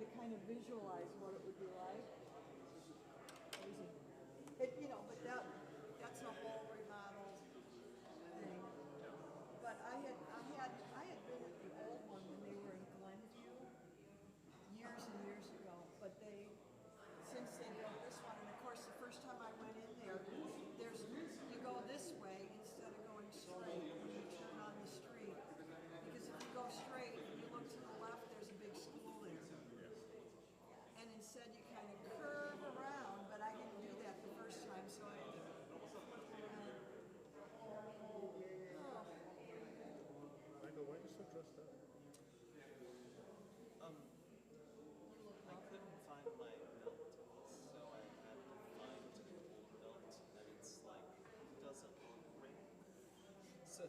to kind of visualize what it would be like. But that's a whole remodel thing. But I had been at the old one when they were in Glenview years and years ago. But since they built this one, and of course the first time I went in there, you go this way instead of going straight when you turn on the street. Because if you go straight and you look to the left, there's a big school there. And instead you kind of curve around, but I didn't do that the first time, so I flipped around. Michael, why are you so dressed up? I couldn't find my belt, so I had to find an old belt, and it's like, doesn't look great. So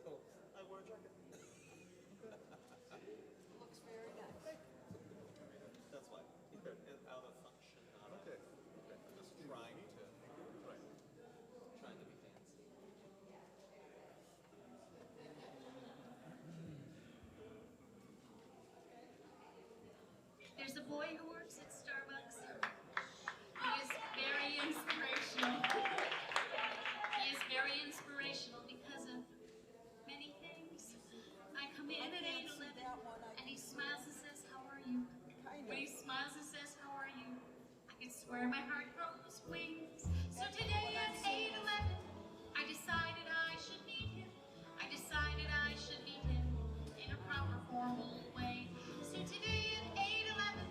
I wore a jacket. Looks very nice. That's why. It's out of function. Okay. I'm just trying to be fancy. There's a boy who works at Starbucks. He is very inspirational. He is very inspirational because of many things. I come in at 8:11 and he smiles and says, "How are you?" When he smiles and says, "How are you?" I can swear my heart grows wings. So today at 8:11, I decided I should meet him. I decided I should meet him in a proper formal way. So today at 8:11,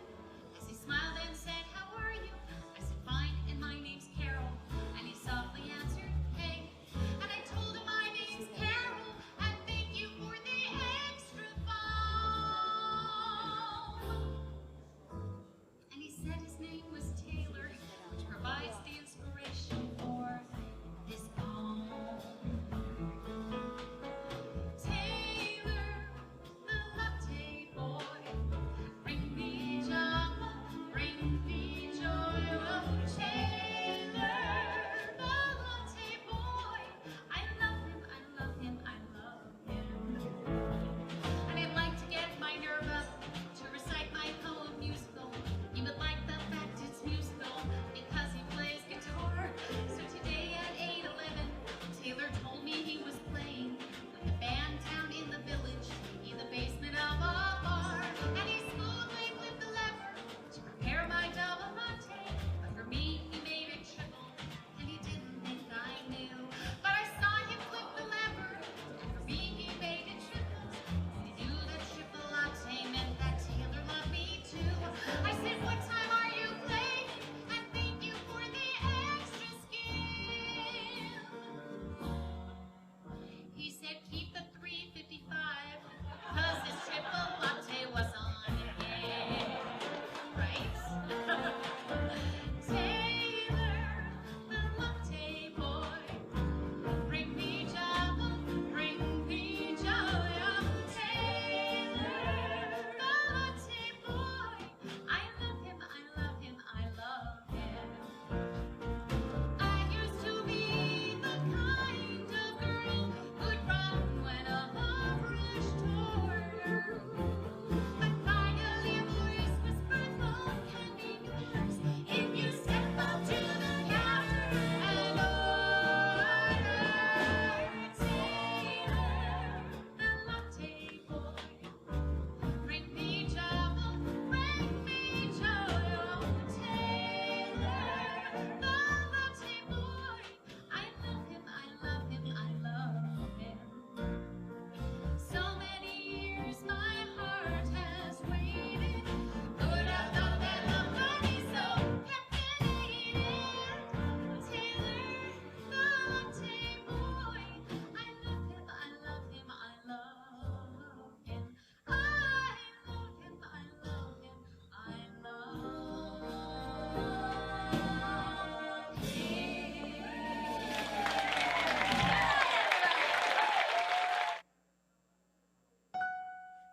as he smiled and said, "How are you?" I said, "Fine, and my name's Carol." And he softly answered, "Hey." And I told him my name's Carol, and thank you for the extra phone. And he said his name was Taylor, which provides the inspiration for this poem. Taylor, the latte boy, bring me Java, bring me joy. Oh, Taylor, the latte boy, I love him, I love him, I love him. And I'd like to get my nerve up to recite my poem musical. You would like the fact it's musical because he plays guitar. So today at 8:11, Taylor told me he was playing with the band down in the village in the basement of a bar. And he smoothly flipped the lever to prepare my double latte. But for me, he made it triple, and he didn't think I knew. But I saw him flip the lever, and for me, he made it triple. And he knew that triple latte meant that Taylor loved me too. I said, "What time are you playing? And thank you for the extra skin." He said, "Keep the 355, because his triple latte was on again." Right? Taylor, the latte boy, bring me Java, bring me joy. Oh, Taylor, the latte boy, I love him, I love him, I love him. I used to be the kind of girl who'd run when a love rushed toward her. But finally a voice whispered, "Love can be yours if you step up to the counter and order." Taylor, the latte boy, bring me Java, bring me joy. Oh, Taylor, the latte boy, I love him, I love him, I love him. So many years my heart has waited. Lord, I thought that love would be so captivated. Taylor, the latte boy, I love him, I love him, I love him. I love him, I love him, I love him.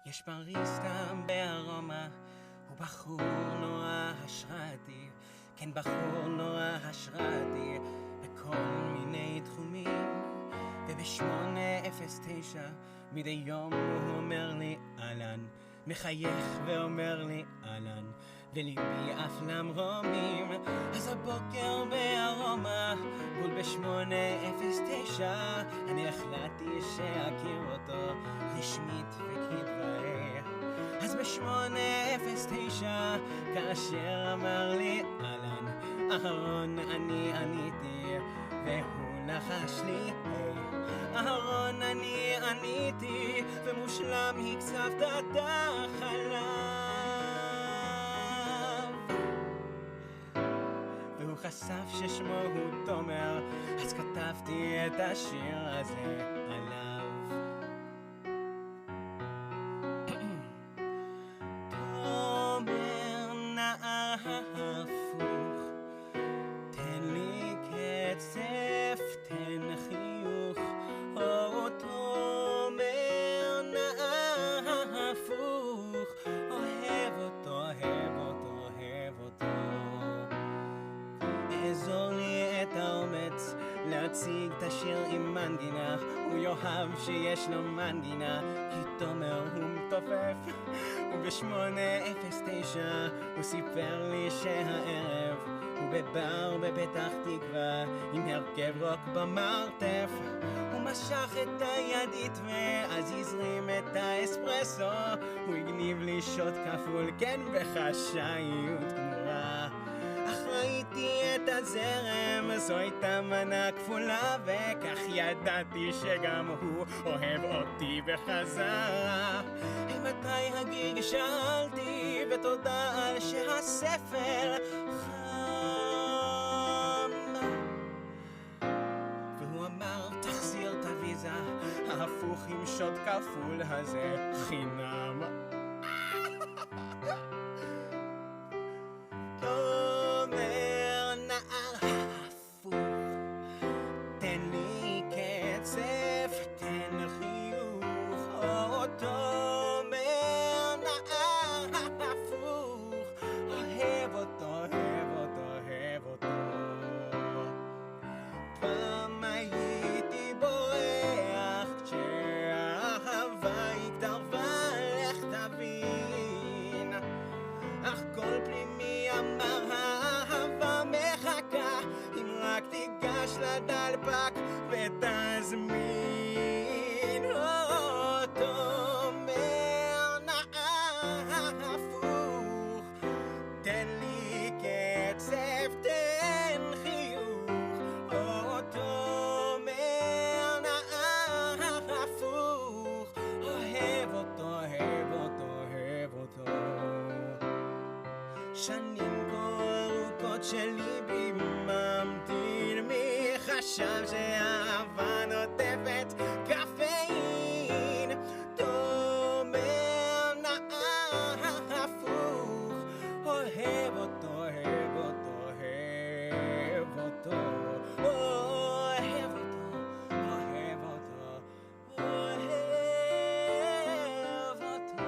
יש בריסטה בארומה, הוא בחור נורא השראתי, כן בחור נורא השראתי, בכל מיני תחומים. וב8:09 מדי יום הוא אומר לי, אהלן, מחייך ואומר לי אהלן, וליבי אף למרומים. אז הבוקר בארומה, בול ב8:09, אני החלטתי שאכיר אותו רשמית וכדברי. אז ב8:09, כאשר אמר לי אהלן, אהרון אני עניתי, והוא נחש לי אהרון אני עניתי, ומושלם הקצבת את החלב. והוא חשף ששמו הוא תומר, אז כתבתי את השיר הזה עליו. תומר נער הפוך, תן לי קצף, תן חיוך. או תומר נער הפוך, אוהב אותו, אוהב אותו, אוהב אותו. אעזור לי את האומץ להציג את השיר עם מנגינה, הוא יאהב שיש לו מנגינה, כי תומר הוא מתופף. וב8:09 הוא סיפר לי שהערב הוא בבר בפתח תקווה עם הרכב רוק במרתף. הוא משך את הידית ואז הזרים את האספרסו, הוא הגניב לי שוט כפול, כן, בחשאיות גמורה. אך ראיתי את הזרם, זו הייתה מנה כפולה, וכך ידעתי שגם הוא אוהב אותי בחזרה. מתי הגיג שאלתי, ותודה על שהספר חם. והוא אמר תחזיר את הוויזה, ההפוך עם שוט כפול הזה חינם. תומר נער הפוך, תן לי קצף, תן חיוך. או תומר נער הפוך, אוהב אותו, אוהב אותו, אוהב אותו. פעם הייתי בורח כשהאהבה התערבה, לך תבין. אך כל פנימי אמר האהבה מחכה, אם רק תיגש לדלפק ותזמין. או תומר נער הפוך, תן לי קצף, תן חיוך. או תומר נער הפוך, אוהב אותו, אוהב אותו, אוהב אותו. שנים כה ארוכות שליבי ממתין, מי חשב שהאהבה נוטפת קפאין. תומר נער הפוך, אוהב אותו, אוהב אותו, אוהב אותו. אוהב אותו, אוהב אותו, אוהב אותו.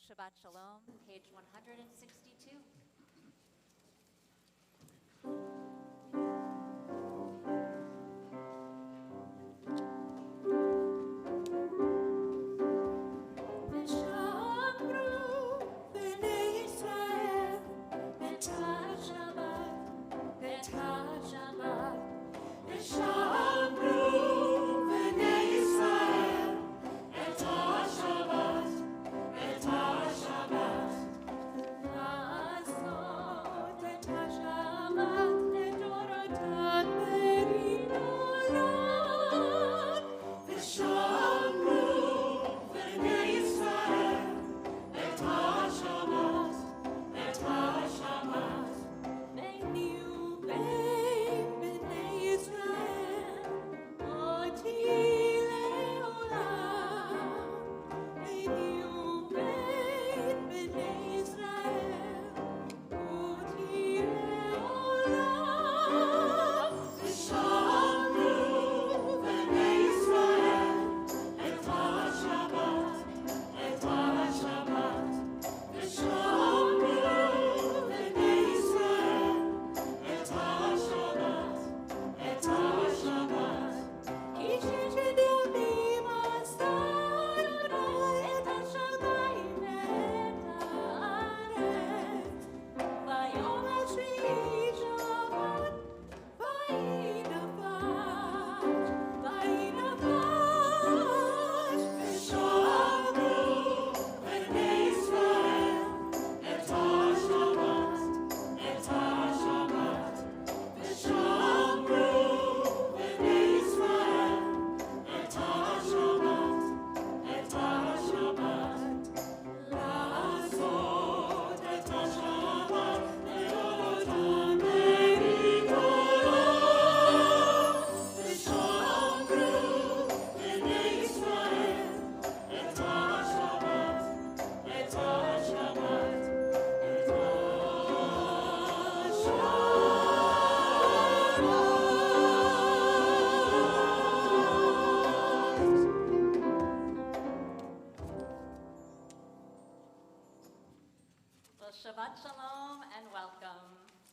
Shabbat Shalom, page 162. Shabbat Shalom and welcome.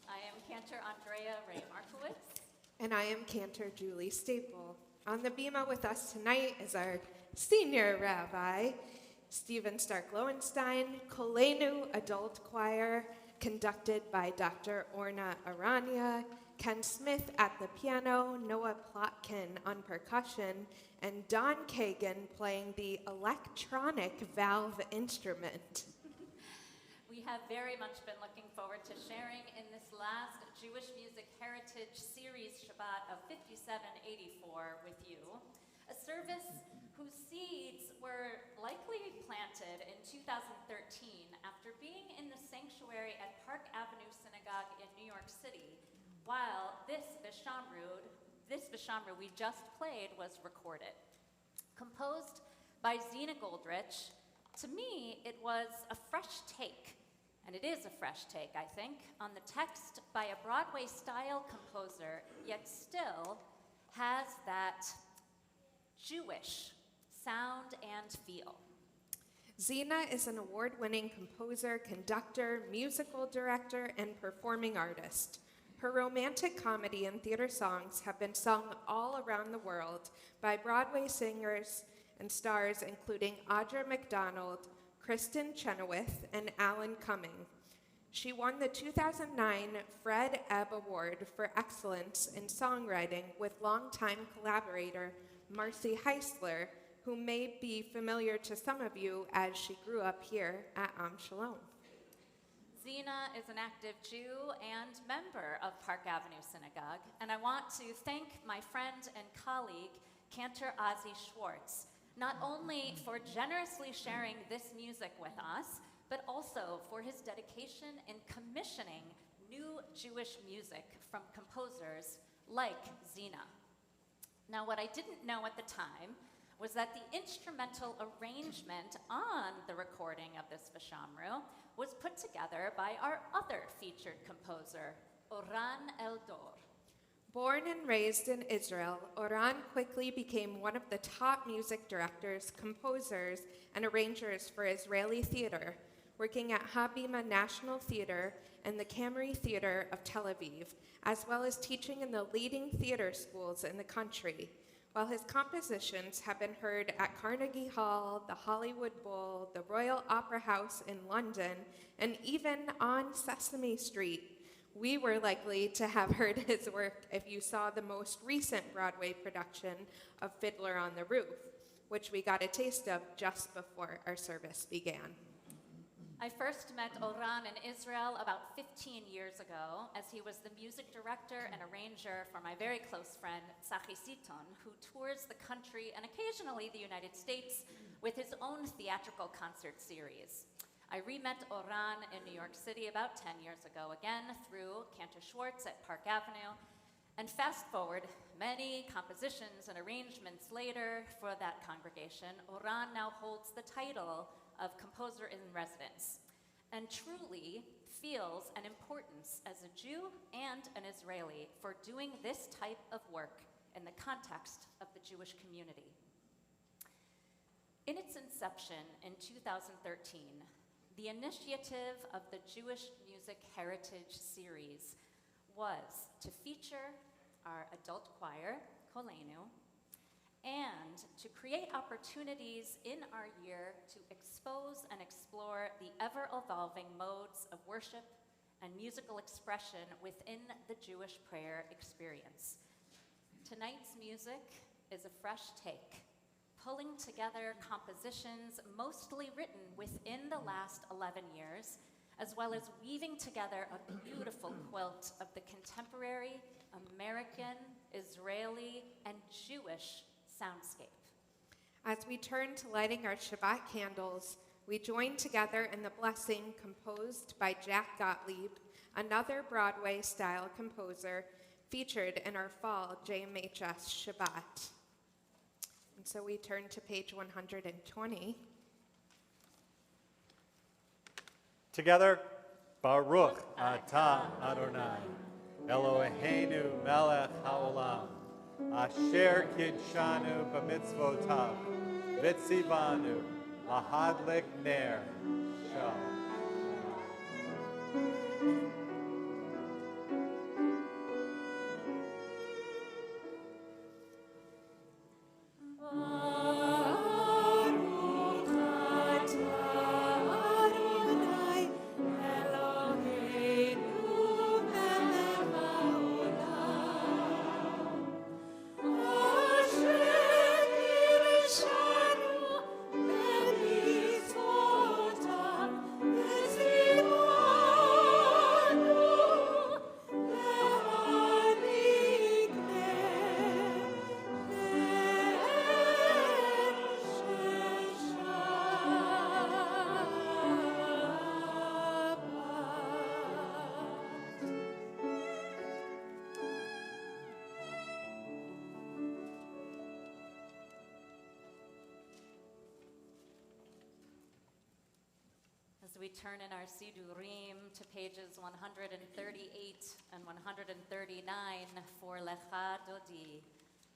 I am Cantor Andrea Ray Markowitz. And I am Cantor Julie Staple. On the Bima with us tonight is our senior rabbi, Stephen Stark-Lowenstein, Koleinu Adult Choir, conducted by Dr. Orna Arania, Ken Smith at the piano, Noah Plotkin on percussion, and Don Kagan playing the electronic valve instrument. We have very much been looking forward to sharing in this last Jewish Music Heritage Series Shabbat of 5784 with you, a service whose seeds were likely planted in 2013 after being in the sanctuary at Park Avenue Synagogue in New York City, while this Vishamru we just played was recorded. Composed by Zina Goldrich, to me it was a fresh take. And it is a fresh take, I think, on the text by a Broadway-style composer, yet still has that Jewish sound and feel. Zina is an award-winning composer, conductor, musical director, and performing artist. Her romantic comedy and theater songs have been sung all around the world by Broadway singers and stars including Audra McDonald, Kristen Chenoweth, and Alan Cumming. She won the 2009 Fred Ebb Award for Excellence in Songwriting with longtime collaborator Marcy Heisler, who may be familiar to some of you as she grew up here at Am Shalom. Zina is an active Jew and member of Park Avenue Synagogue, and I want to thank my friend and colleague, Cantor Ozzy Schwartz, not only for generously sharing this music with us, but also for his dedication in commissioning new Jewish music from composers like Zina. Now, what I didn't know at the time was that the instrumental arrangement on the recording of this Vishamru was put together by our other featured composer, Oran Eldor. Born and raised in Israel, Oran quickly became one of the top music directors, composers, and arrangers for Israeli theater, working at Bima National Theater and the Kamri Theater of Tel Aviv, as well as teaching in the leading theater schools in the country. While his compositions have been heard at Carnegie Hall, the Hollywood Bowl, the Royal Opera House in London, and even on Sesame Street, we were likely to have heard his work if you saw the most recent Broadway production of Fiddler on the Roof, which we got a taste of just before our service began. I first met Oran in Israel about 15 years ago as he was the music director and arranger for my very close friend, Tzachi Siton, who tours the country and occasionally the United States with his own theatrical concert series. I re-met Oran in New York City about 10 years ago, again through Cantor Schwartz at Park Avenue. And fast forward, many compositions and arrangements later for that congregation, Oran now holds the title of Composer in Residence and truly feels an importance as a Jew and an Israeli for doing this type of work in the context of the Jewish community. In its inception in 2013, the initiative of the Jewish Music Heritage Series was to feature our adult choir, Koleinu, and to create opportunities in our year to expose and explore the ever-evolving modes of worship and musical expression within the Jewish prayer experience. Tonight's music is a fresh take, pulling together compositions mostly written within the last 11 years, as well as weaving together a beautiful quilt of the contemporary, American, Israeli, and Jewish soundscape. As we turn to lighting our Shabbat candles, we join together in the blessing composed by Jack Gottlieb, another Broadway-style composer featured in our fall JMHS Shabbat. And so we turn to page 120. Together, Baruch Atah Adonai, Eloheinu melech haolam, asher kidshanu b'mitzvotav, v'tzivanu lahadlik ner shel. As we turn in our Sidurim to pages 138 and 139 for Lecha Dodi,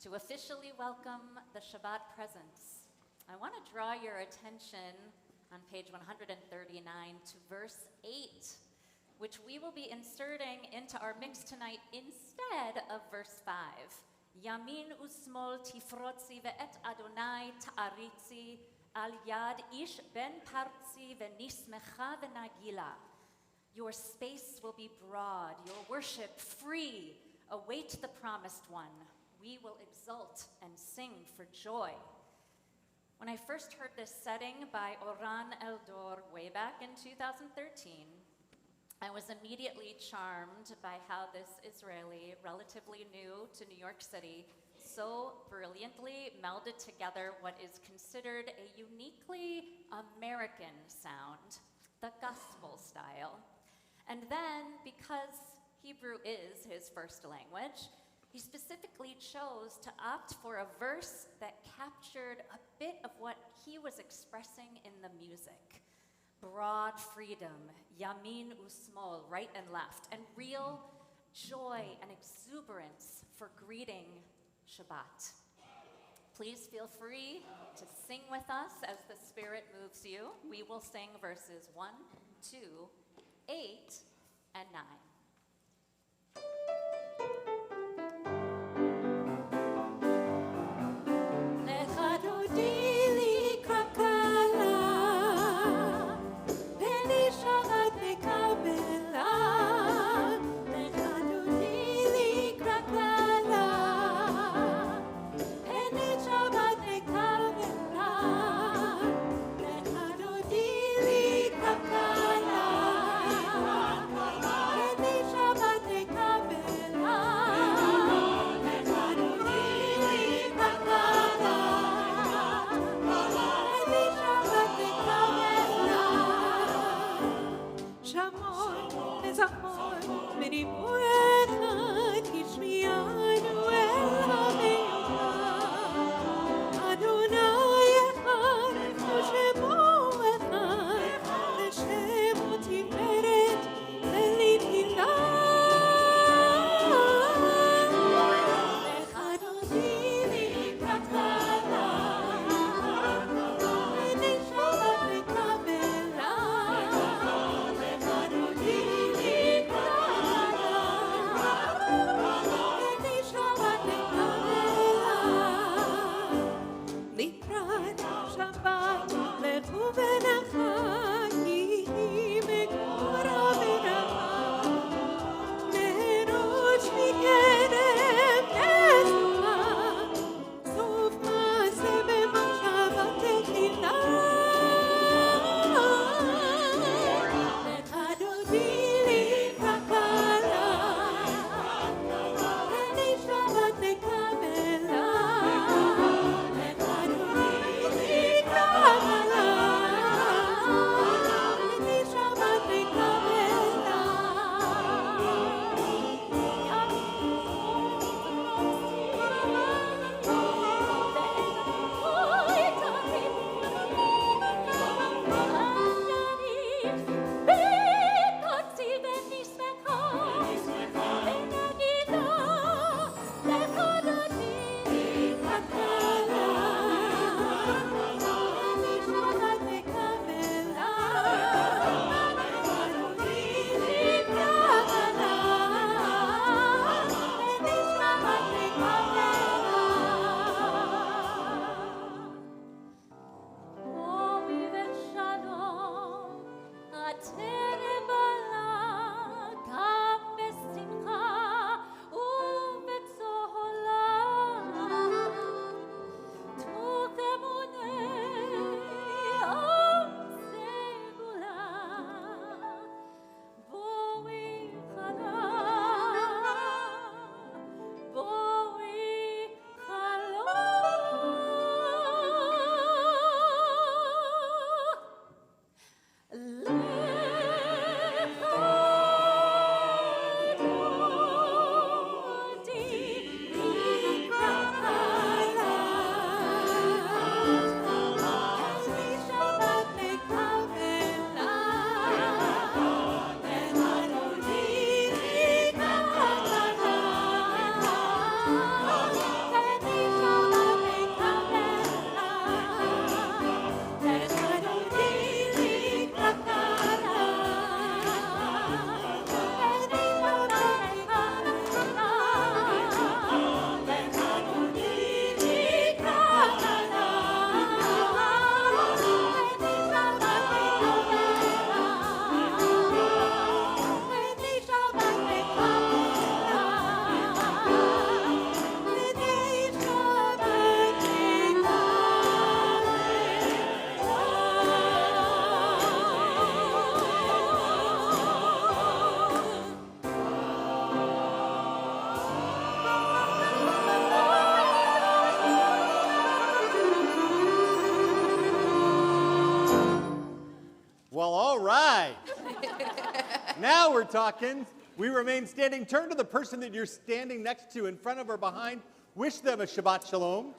to officially welcome the Shabbat presence, I want to draw your attention on page 139 to verse 8, which we will be inserting into our mix tonight instead of verse 5. Yamin usmol tifrotzi ve'et Adonai ta'aritzi al yad ish ben partzi ve'nismecha ve'nagila. Your space will be broad, your worship free. Await the promised one. We will exult and sing for joy. When I first heard this setting by Oran Eldor way back in 2013, I was immediately charmed by how this Israeli, relatively new to New York City, so brilliantly melded together what is considered a uniquely American sound, the gospel style. And then, because Hebrew is his first language, he specifically chose to opt for a verse that captured a bit of what he was expressing in the music. Broad freedom, yamin usmol, right and left, and real, joy and exuberance for greeting Shabbat. Please feel free to sing with us as the Spirit moves you. We will sing verses 1, 2, 8, and 9. Now we're talking. We remain standing. Turn to the person that you're standing next to, in front of or behind. Wish them a Shabbat Shalom.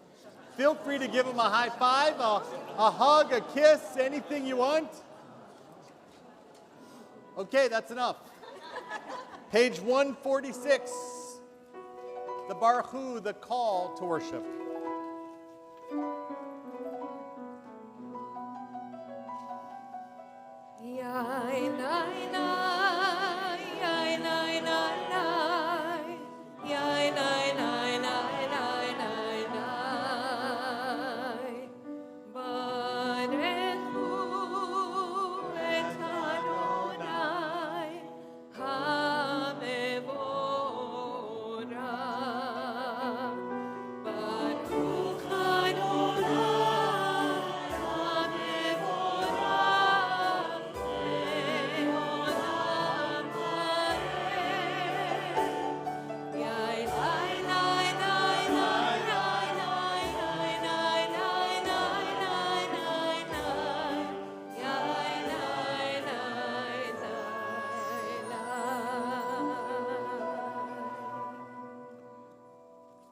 Feel free to give them a high five, a hug, a kiss, anything you want. Okay, that's enough. Page 146, the Baruch Hu, the call to worship.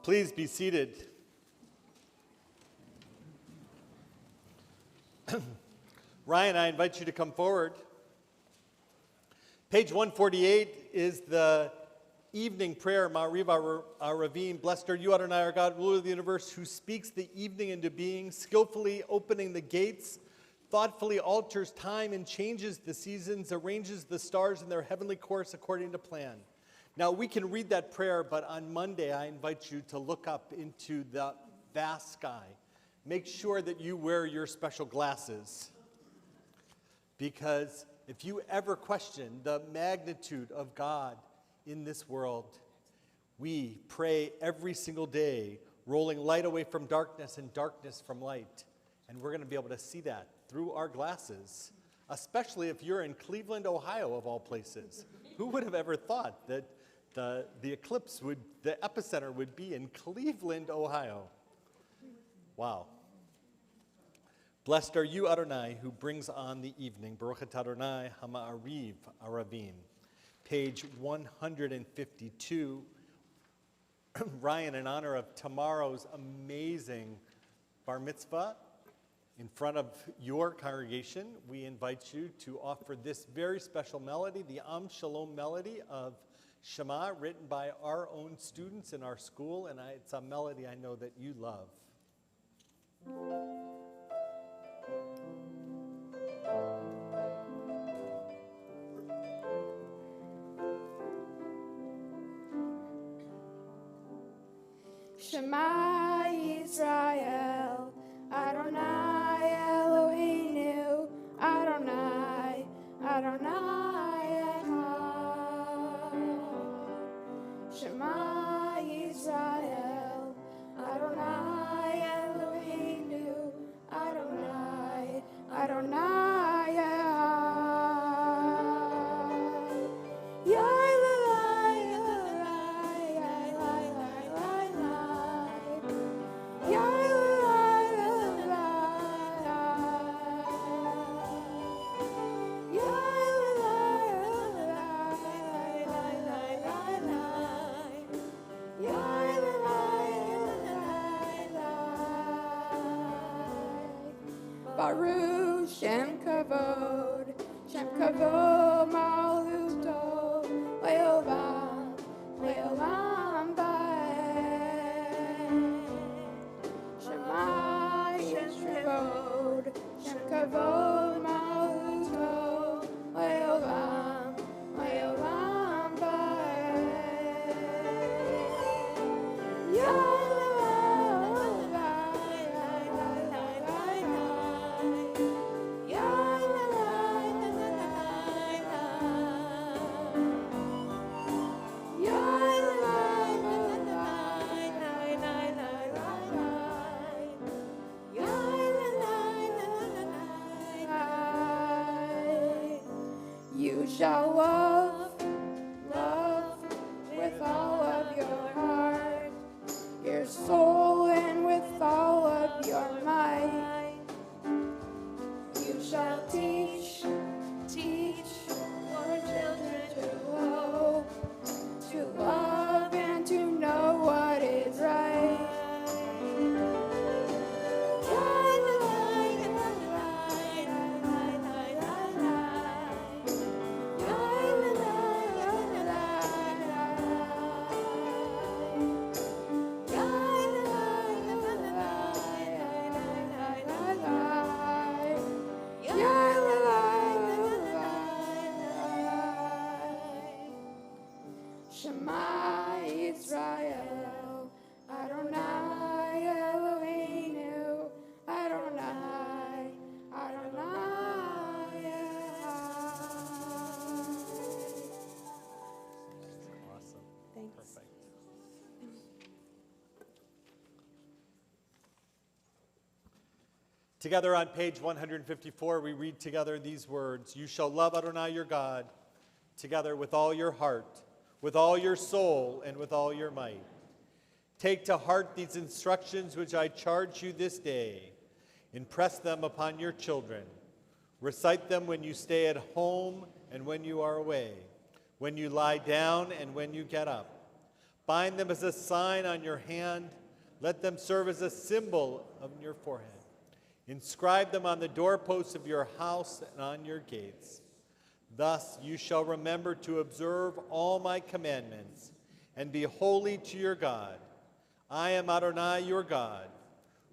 Please be seated. Ryan, I invite you to come forward. Page 148 is the evening prayer, Ma'ariv Aravim. Blessed are you, Adonai, our God, ruler of the universe, who speaks the evening into being, skillfully opening the gates, thoughtfully alters time and changes the seasons, arranges the stars in their heavenly course according to plan. Now, we can read that prayer, but on Monday, I invite you to look up into the vast sky. Make sure that you wear your special glasses, because if you ever question the magnitude of God in this world, we pray every single day, rolling light away from darkness and darkness from light. And we're going to be able to see that through our glasses, especially if you're in Cleveland, Ohio, of all places. Who would have ever thought that the eclipse the epicenter would be in Cleveland, Ohio? Wow. Blessed are you, Adonai, who brings on the evening. Baruch atah Adonai Hama'ariv Aravim. Page 152. Ryan, in honor of tomorrow's amazing bar mitzvah, in front of your congregation, we invite you to offer this very special melody, the Am Shalom melody of Shema, written by our own students in our school, and it's a melody I know that you love. Shema Yisrael, Adonai Eloheinu, Adonai, Adonai Echad. Shema Yisrael, Adonai Eloheinu, Adonai, Adonai Echad. Baruch Shem Kavod, Shem Kavod Malchuto, Leolam, Leolam Vaed. Shema Shem Kavod, Shem Kavod Malchuto, Leolam, Leolam Vaed. You shall love with all of your heart, your soul, and with all of your might. You shall teach your children to love and to know what is right. Together on page 154, we read together these words: "You shall love Adonai your God, together with all your heart, with all your soul, and with all your might. Take to heart these instructions which I charge you this day. Impress them upon your children. Recite them when you stay at home and when you are away, when you lie down and when you get up. Bind them as a sign on your hand. Let them serve as a symbol on your forehead. Inscribe them on the doorposts of your house and on your gates. Thus you shall remember to observe all my commandments and be holy to your God. I am Adonai your God,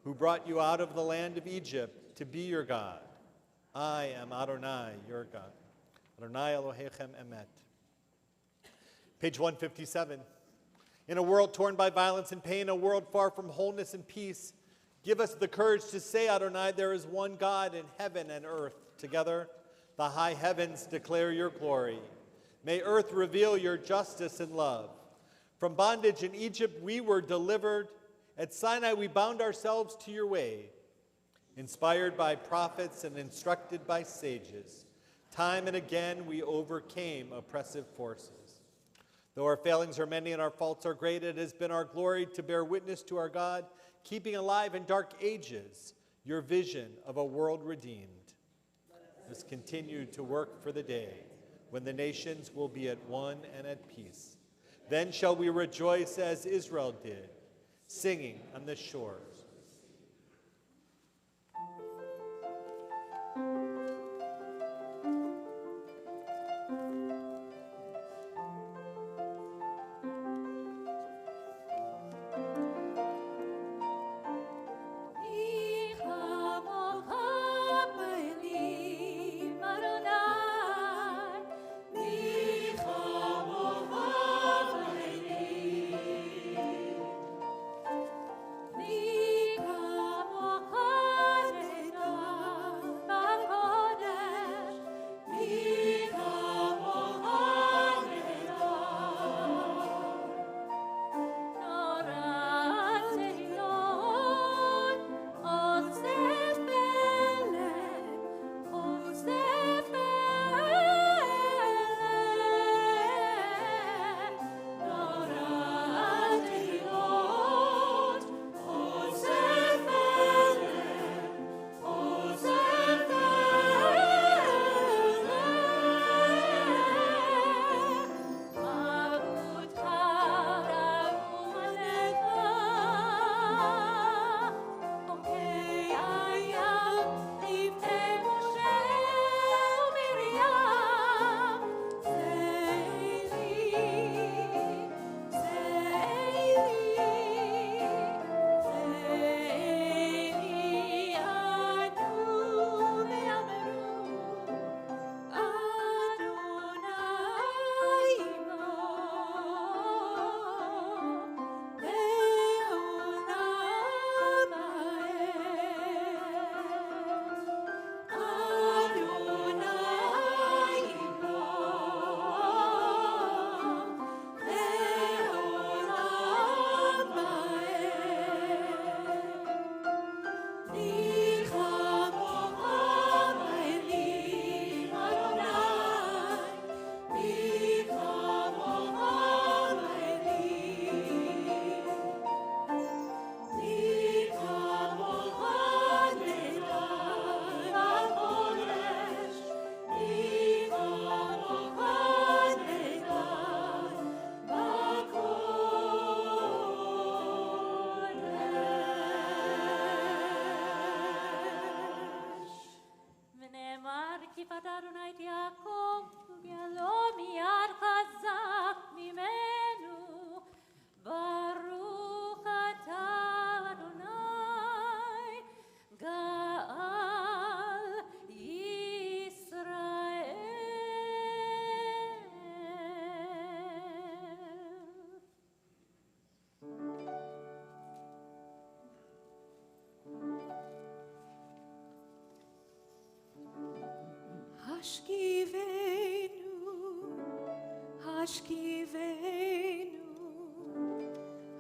who brought you out of the land of Egypt to be your God. I am Adonai your God. Adonai Elohechem Emet." Page 157. In a world torn by violence and pain, a world far from wholeness and peace, give us the courage to say, Adonai, there is one God in heaven and earth. Together, the high heavens declare your glory. May earth reveal your justice and love. From bondage in Egypt we were delivered. At Sinai we bound ourselves to your way. Inspired by prophets and instructed by sages, time and again we overcame oppressive forces. Though our failings are many and our faults are great, it has been our glory to bear witness to our God, keeping alive in dark ages your vision of a world redeemed. Let us continue to work for the day when the nations will be at one and at peace. Then shall we rejoice as Israel did, singing on the shores.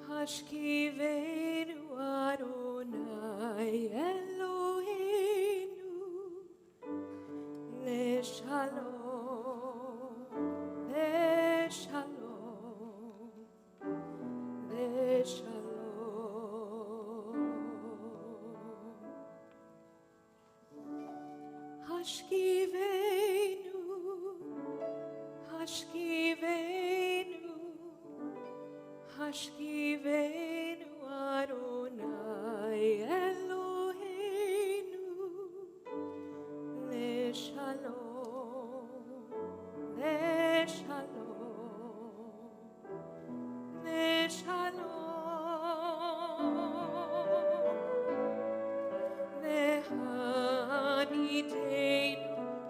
Hashkivenu Adonai Elohim Hashkivenu Adonai Eloheinu Leshalom, Leshalom, Leshalom Vehaniteinu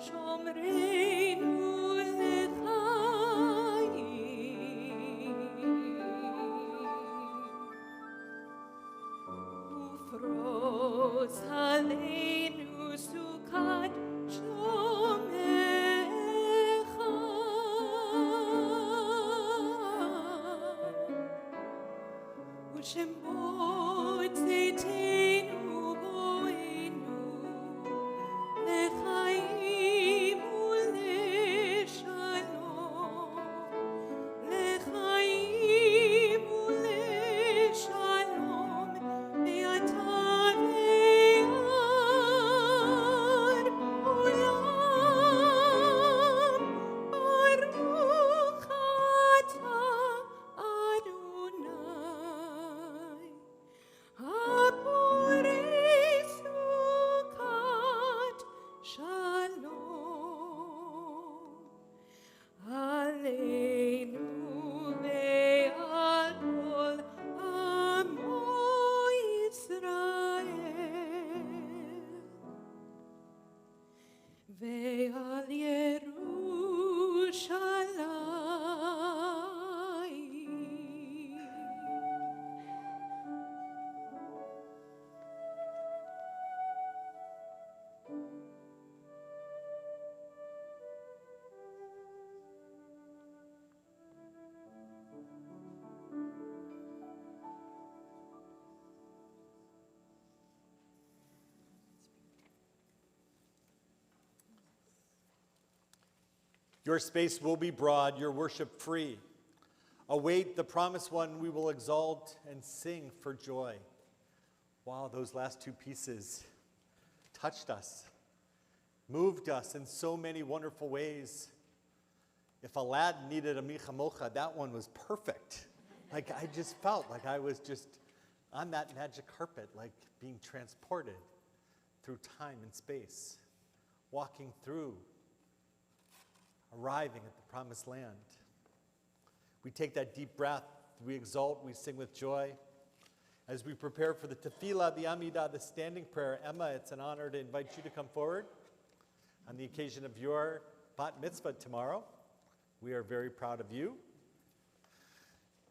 Shomreinu Ufros Aleinu Sukkot Shomecha Ushembot Zeiteinu Boenu Lechaim Uleshalom Lechaim Uleshalom Be'ata ve'ad olam Baruch atah Adonai Haporei Sukkot Shalom Aleinu ve'al kol amo Yisrael ve'al Yerushalayim. Your space will be broad, your worship free. Await the promised one, we will exalt and sing for joy. Wow, those last two pieces touched us, moved us in so many wonderful ways. If Aladdin needed a michamocha, that one was perfect. Like I just felt like I was just on that magic carpet, like being transported through time and space, walking through, arriving at the promised land. We take that deep breath, we exalt, we sing with joy. As we prepare for the tefillah, the amidah, the standing prayer, Emma, it's an honor to invite you to come forward on the occasion of your bat mitzvah tomorrow. We are very proud of you.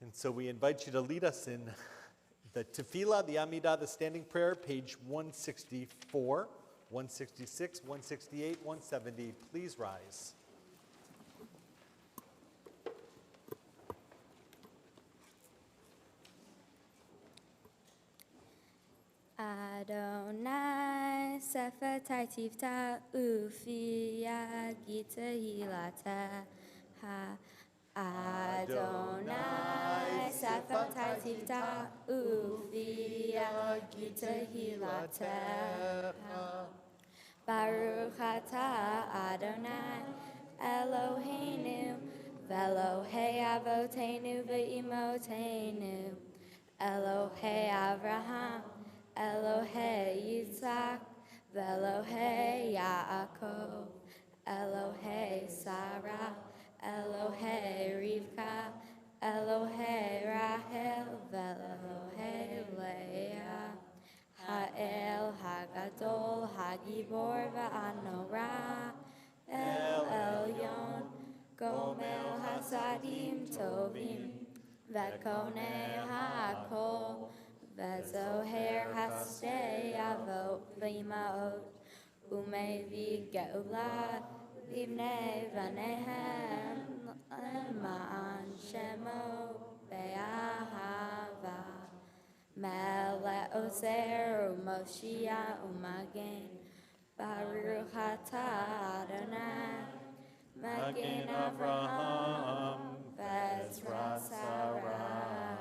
And so we invite you to lead us in the tefillah, the amidah, the standing prayer, page 164, 166, 168, 170. Please rise. Adonai Sefatai Tifta Ufia Gita Hilata Ha Adonai Sefatai Tifta Ufia Gita Hilata Ha Baruch Atah Adonai Eloheinu Velohei Avotenu Ve'imotenu Elohei Avraham Elohei Yitzhak, Velohei Yaakov, Elohei Sarah, Elohei Rivka, Elohei Rachel, Velohei Leah, Ha'el Hagadol, Hagibor Va'anora, El Elyon, Gomel Hasadim Tovim, Vekonei Ha'akol, Vezoher Hastei Avot V'imaot Umevi Geula Livnei Vanehem Ma'an Shemo Be'ahava Mele Oser Umoshia Umagen Baruch Atah Adonai Magen Avraham, Bezra Sarah.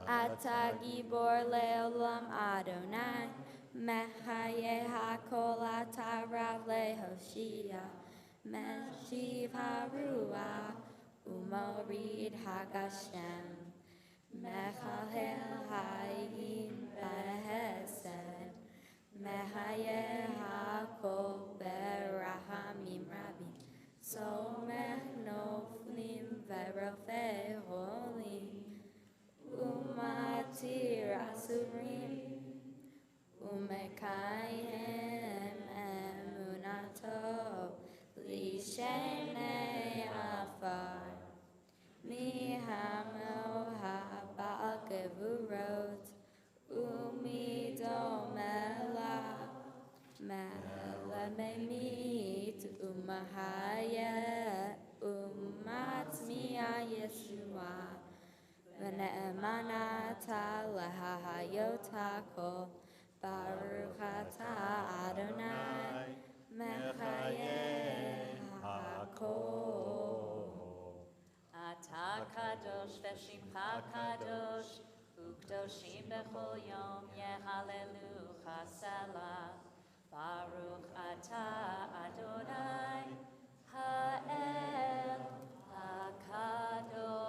Ata Gibor Leolam Adonai, Mechaye HaKol Ata Rav Lehoshia, Meshiv HaRuach, Umorid HaGashem, Mechalel Hayim Behesed, Mechaye HaKol Berahamim Rabim, Somech Noflim Verofei Holim, Umatir Asurim, Umekayem Emunato, Lishene Afar, Mihamo Haba'al Gevurot, Umidomela, Mela Memit, Umahaya, Umatmia Yeshua, V'ne'emanata lahahayot hakol, Baruch atah Adonai, mechayeh hakol. Ata kadosh v'shimcha kadosh, u'kdoshim b'chol yom yehallelu Selah. Baruch atah Adonai, ha'el hakadosh.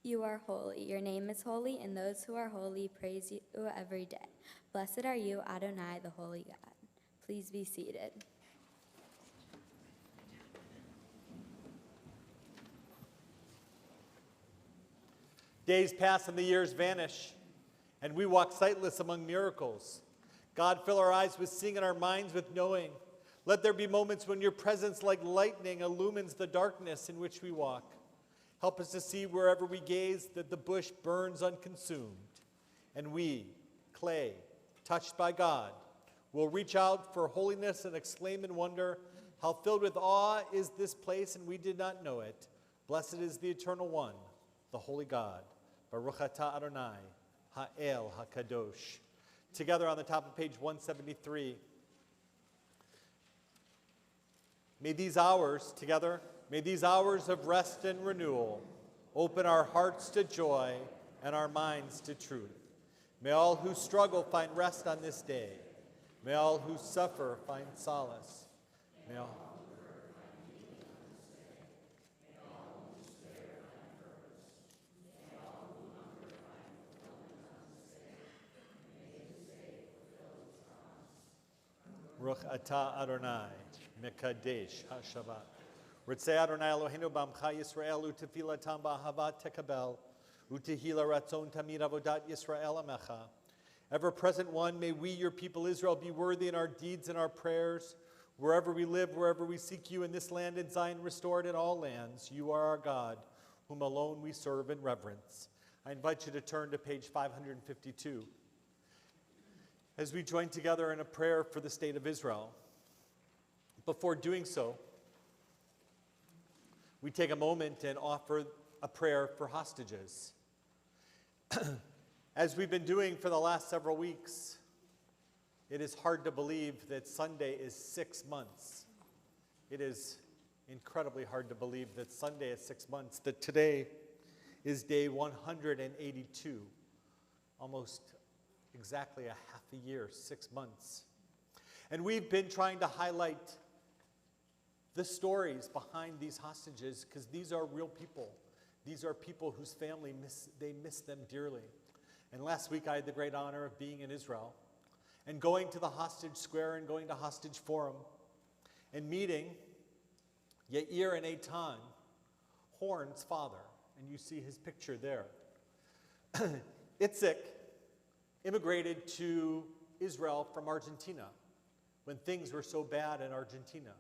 You are holy, your name is holy, and those who are holy praise you every day. Blessed are you, Adonai, the holy God. Please be seated. Days pass and the years vanish, and we walk sightless among miracles. God, fill our eyes with seeing and our minds with knowing. Let there be moments when your presence like lightning illumines the darkness in which we walk. Help us to see wherever we gaze that the bush burns unconsumed. And we, clay, touched by God, will reach out for holiness and exclaim in wonder, how filled with awe is this place and we did not know it. Blessed is the Eternal One, the Holy God. Baruch atah Adonai, ha'el hakadosh. Together on the top of page 173. May these hours of rest and renewal open our hearts to joy and our minds to truth. May all who struggle find rest on this day. May all who suffer find solace. May all Baruch atah Adonai, Mekadesh HaShabbat. Ritzei Adonai Eloheinu b'amcha Yisrael u'tefilatam b'ahava tekabel u'tehila ratzon tamid avodat Yisrael amecha. Ever-present one, may we, your people Israel, be worthy in our deeds and our prayers. Wherever we live, wherever we seek you in this land, in Zion restored in all lands, you are our God, whom alone we serve in reverence. I invite you to turn to page 552. As we join together in a prayer for the state of Israel. Before doing so, we take a moment and offer a prayer for hostages. As we've been doing for the last several weeks, it is hard to believe that Sunday is 6 months. It is incredibly hard to believe that Sunday is 6 months, that today is day 182, almost exactly a half a year, 6 months. And we've been trying to highlight the stories behind these hostages because these are real people. These are people whose family miss them dearly. And last week I had the great honor of being in Israel and going to the hostage square and going to hostage forum and meeting Yair and Eitan, Horn's father. And you see his picture there. Itzik immigrated to Israel from Argentina when things were so bad in Argentina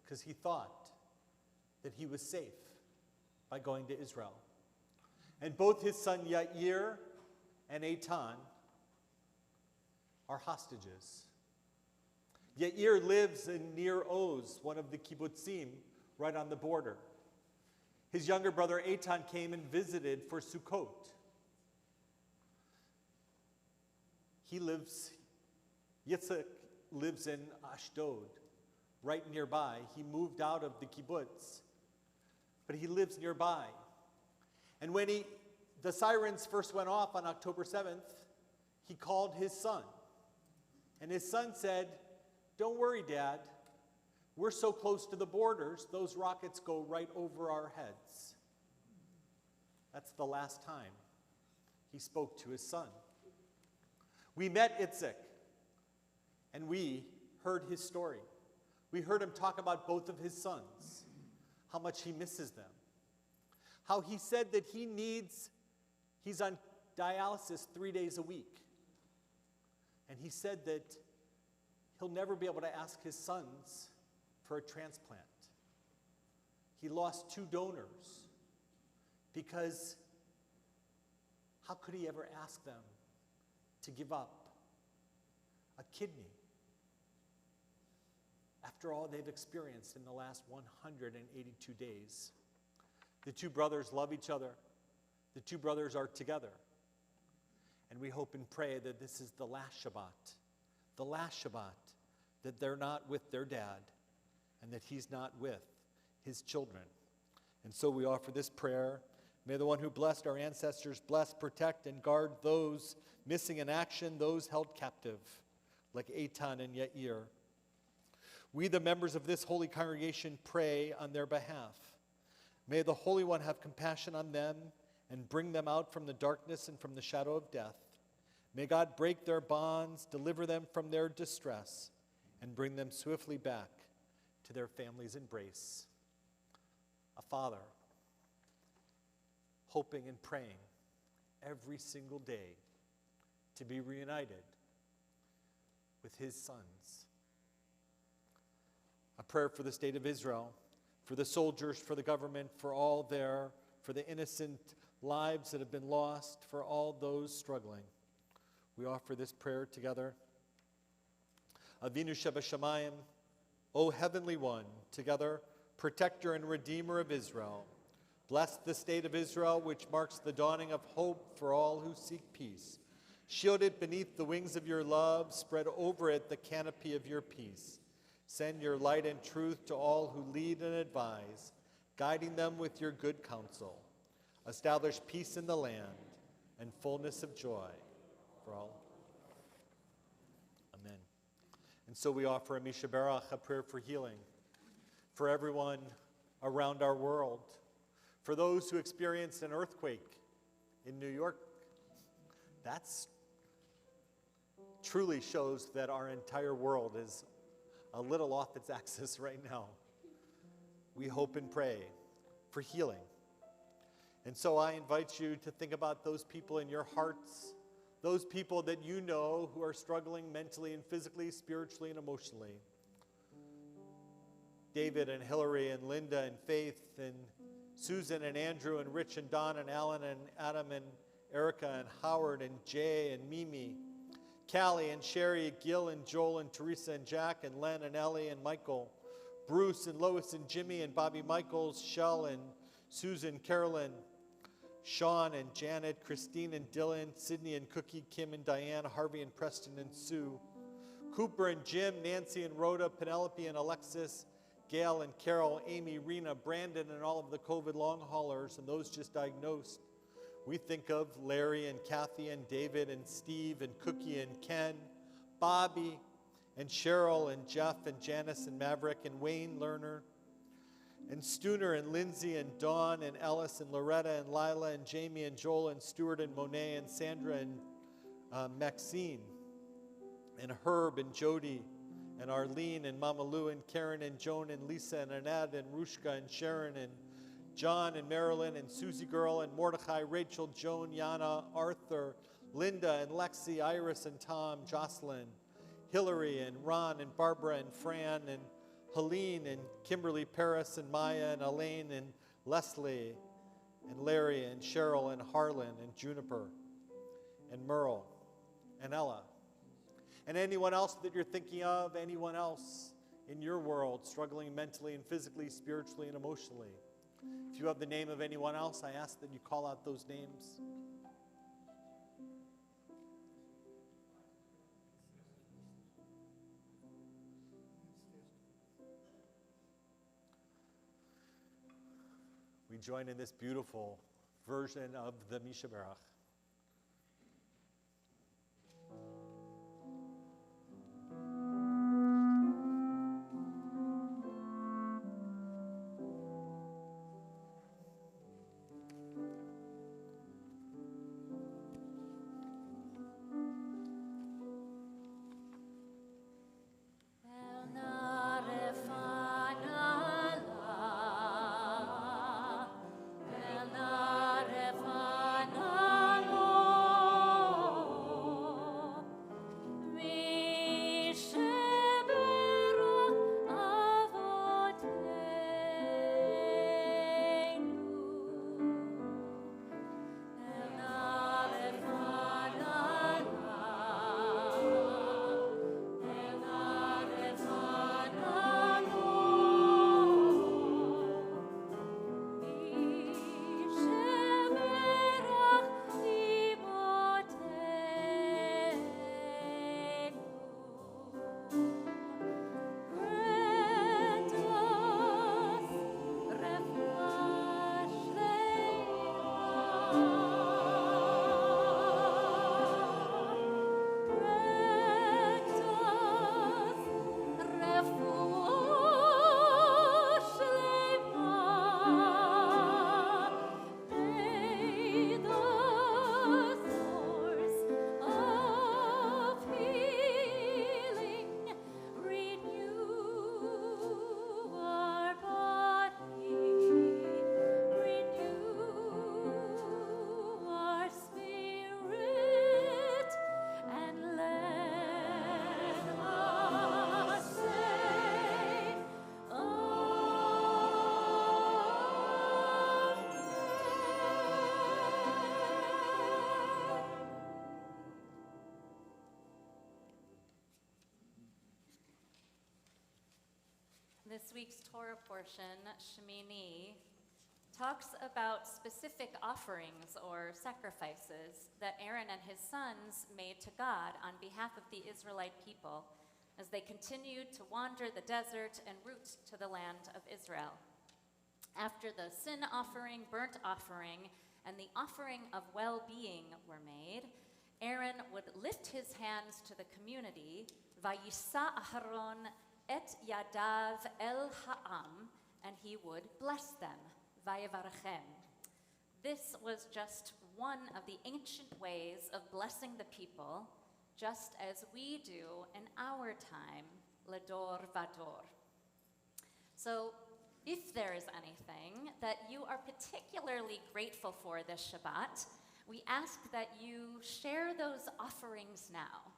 because he thought that he was safe by going to Israel. And both his son Yair and Eitan are hostages. Yair lives in near Oz, one of the kibbutzim right on the border. His younger brother Eitan came and visited for Sukkot. Yitzhak lives in Ashdod, right nearby. He moved out of the kibbutz, but he lives nearby. And when the sirens first went off on October 7th, he called his son. And his son said, "Don't worry, Dad. We're so close to the borders, those rockets go right over our heads." That's the last time he spoke to his son. We met Itzik, and we heard his story. We heard him talk about both of his sons, how much he misses them, how he said that he's on dialysis 3 days a week. And he said that he'll never be able to ask his sons for a transplant. He lost 2 donors because how could he ever ask them to give up a kidney after all they've experienced in the last 182 days? The 2 brothers love each other. The 2 brothers are together. And we hope and pray that this is the last Shabbat, that they're not with their dad and that he's not with his children. And so we offer this prayer. May the one who blessed our ancestors bless, protect, and guard those missing in action, those held captive, like Eitan and Yair. We, the members of this holy congregation, pray on their behalf. May the Holy One have compassion on them and bring them out from the darkness and from the shadow of death. May God break their bonds, deliver them from their distress, and bring them swiftly back to their family's embrace. A father, hoping and praying every single day to be reunited with his sons. A prayer for the state of Israel, for the soldiers, for the government, for the innocent lives that have been lost, for all those struggling. We offer this prayer together. Avinu Shebashamayim, O Heavenly One, together, protector and redeemer of Israel, bless the state of Israel, which marks the dawning of hope for all who seek peace. Shield it beneath the wings of your love, spread over it the canopy of your peace. Send your light and truth to all who lead and advise, guiding them with your good counsel. Establish peace in the land and fullness of joy for all. Amen. And so we offer a Misha Barach, a prayer for healing, for everyone around our world, for those who experienced an earthquake in New York. That's truly shows that our entire world is a little off its axis right now. We hope and pray for healing. And so I invite you to think about those people in your hearts, those people that you know who are struggling mentally and physically, spiritually and emotionally. David and Hillary and Linda and Faith and Susan and Andrew and Rich and Don and Alan and Adam and Erica and Howard and Jay and Mimi, Callie and Sherry, Gil and Joel and Teresa and Jack and Len and Ellie and Michael, Bruce and Lois and Jimmy and Bobby Michaels, Shell and Susan, Carolyn, Sean and Janet, Christine and Dylan, Sydney and Cookie, Kim and Diane, Harvey and Preston and Sue, Cooper and Jim, Nancy and Rhoda, Penelope and Alexis, Gail and Carol, Amy, Rena, Brandon, and all of the COVID long haulers and those just diagnosed. We think of Larry and Kathy and David and Steve and Cookie and Ken, Bobby and Cheryl and Jeff and Janice and Maverick and Wayne Lerner, and Stooner and Lindsay and Dawn and Ellis and Loretta and Lila and Jamie and Joel and Stuart and Monet and Sandra and Maxine and Herb and Jody and Arlene and Mama Lou and Karen and Joan and Lisa and Annette and Rushka and Sharon and John and Marilyn and Susie Girl and Mordecai, Rachel, Joan, Yana, Arthur, Linda and Lexi, Iris and Tom, Jocelyn, Hillary and Ron and Barbara and Fran and Helene and Kimberly, Paris and Maya and Elaine and Leslie and Larry and Cheryl and Harlan and Juniper and Merle and Ella. And anyone else that you're thinking of, anyone else in your world struggling mentally and physically, spiritually and emotionally. If you have the name of anyone else, I ask that you call out those names. we join in this beautiful version of the Misha Berach. This week's Torah portion, Shemini, talks about specific offerings or sacrifices that Aaron and his sons made to God on behalf of the Israelite people as they continued to wander the desert en route to the land of Israel. After the sin offering, burnt offering, and the offering of well-being were made, Aaron would lift his hands to the community, Vayisa Aharon et yadav el ha'am, and he would bless them, vayevarachem. This was just one of the ancient ways of blessing the people, just as we do in our time, ledor vador. So, if there is anything that you are particularly grateful for this Shabbat, we ask that you share those offerings now.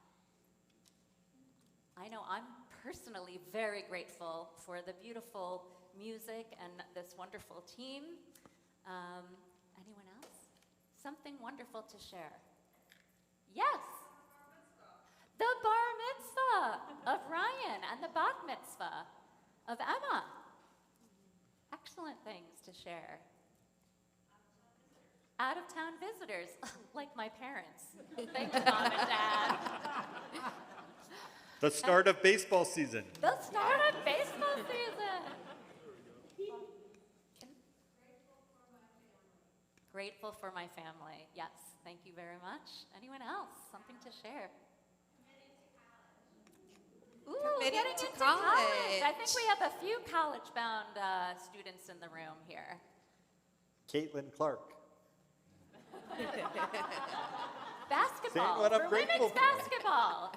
I know I'm personally very grateful for the beautiful music and this wonderful team. Anyone else? Something wonderful to share. Yes. The bar mitzvah of Ryan and the bat mitzvah of Emma. Excellent things to share. Out-of-town visitors, like my parents. Thanks, Mom and Dad. The start of baseball season. The start of baseball season. Grateful for my family. Yes, thank you very much. Anyone else? Something to share? Ooh, Committing getting to into college. I think we have a few college-bound students in the room here. Caitlin Clark. Basketball. what I'm For grateful women's for. basketball.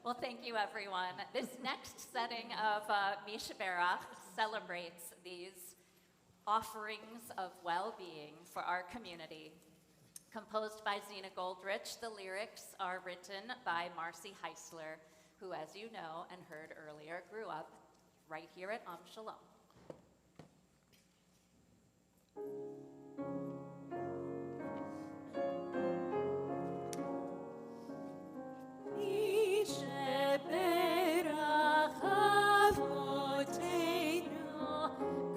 Well, thank you, everyone. This next setting of Misha Berach celebrates these offerings of well-being for our community. Composed by Zina Goldrich, the lyrics are written by Marcy Heisler, who, as you know and heard earlier, grew up right here at Am Shalom.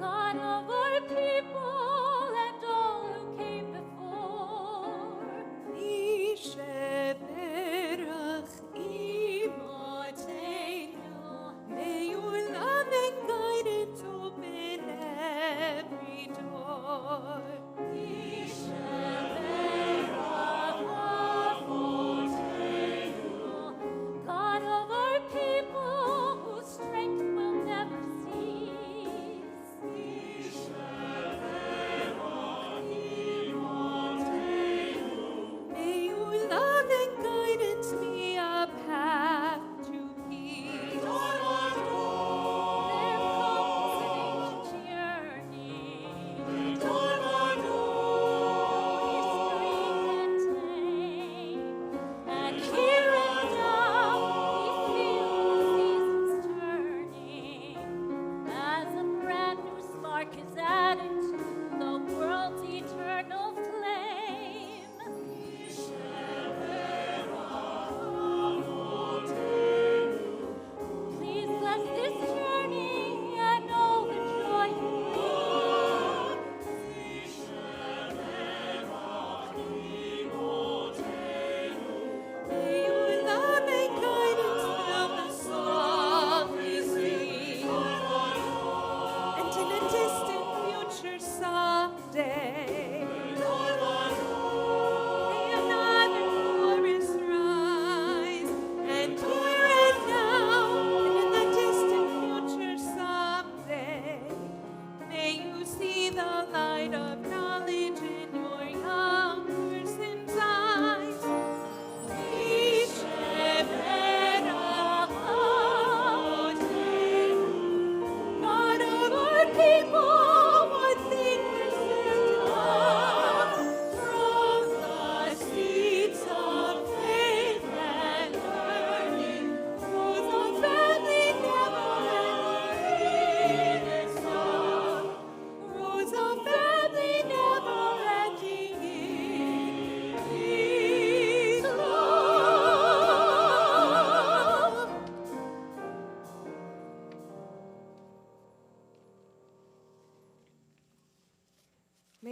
God of our people and all who came before. May your love and guidance open every door.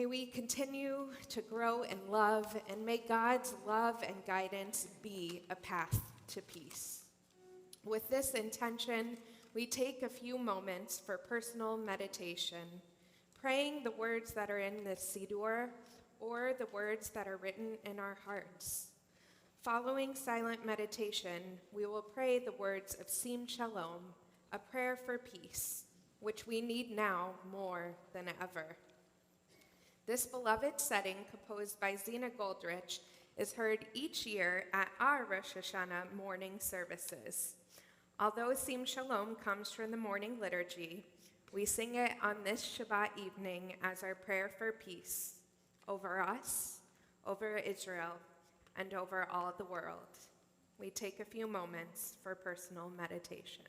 May we continue to grow in love, and may God's love and guidance be a path to peace. With this intention, we take a few moments for personal meditation, praying the words that are in the Siddur or the words that are written in our hearts. Following silent meditation, we will pray the words of Am Shalom, a prayer for peace, which we need now more than ever. This beloved setting, composed by Zina Goldrich, is heard each year at our Rosh Hashanah morning services. Although Am Shalom comes from the morning liturgy, we sing it on this Shabbat evening as our prayer for peace over us, over Israel, and over all the world. We take a few moments for personal meditation.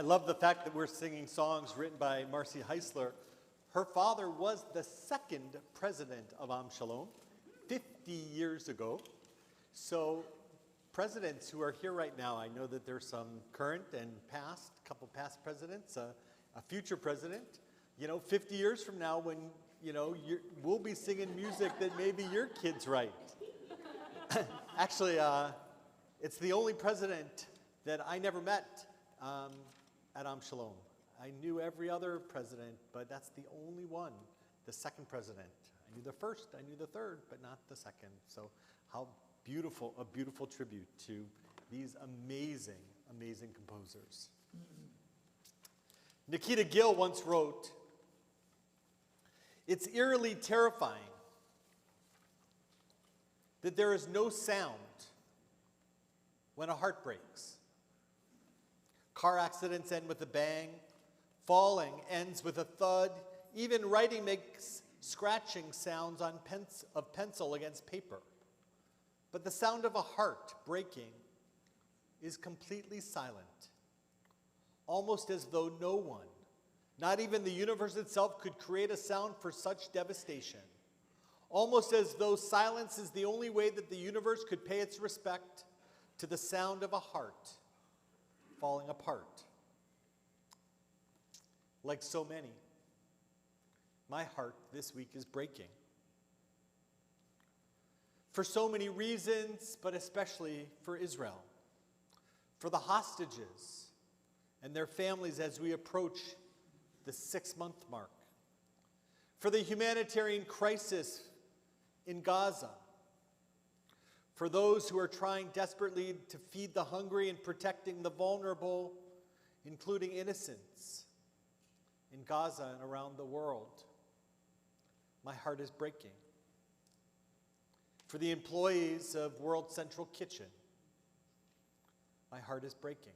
I love the fact that we're singing songs written by Marcy Heisler. Her father was the second president of Am Shalom 50 years ago. So presidents who are here right now, I know that there's some current and past, a couple past presidents, a future president. 50 years from now when, we'll be singing music that maybe your kids write. Actually, it's the only president that I never met at Am Shalom. I knew every other president, but that's the only one, the second president. I knew the first, I knew the third, but not the second. So how beautiful, a beautiful tribute to these amazing, amazing composers. Nikita Gill once wrote, "It's eerily terrifying that there is no sound when a heart breaks. Car accidents end with a bang. Falling ends with a thud. Even writing makes scratching sounds of pencil against paper. But the sound of a heart breaking is completely silent, almost as though no one, not even the universe itself, could create a sound for such devastation. Almost as though silence is the only way that the universe could pay its respect to the sound of a heart falling apart. Like so many, my heart this week is breaking. For so many reasons, but especially for Israel, for the hostages and their families as we approach the 6-month mark, for the humanitarian crisis in Gaza, for those who are trying desperately to feed the hungry and protecting the vulnerable, including innocents in Gaza and around the world. My heart is breaking. For the employees of World Central Kitchen, my heart is breaking.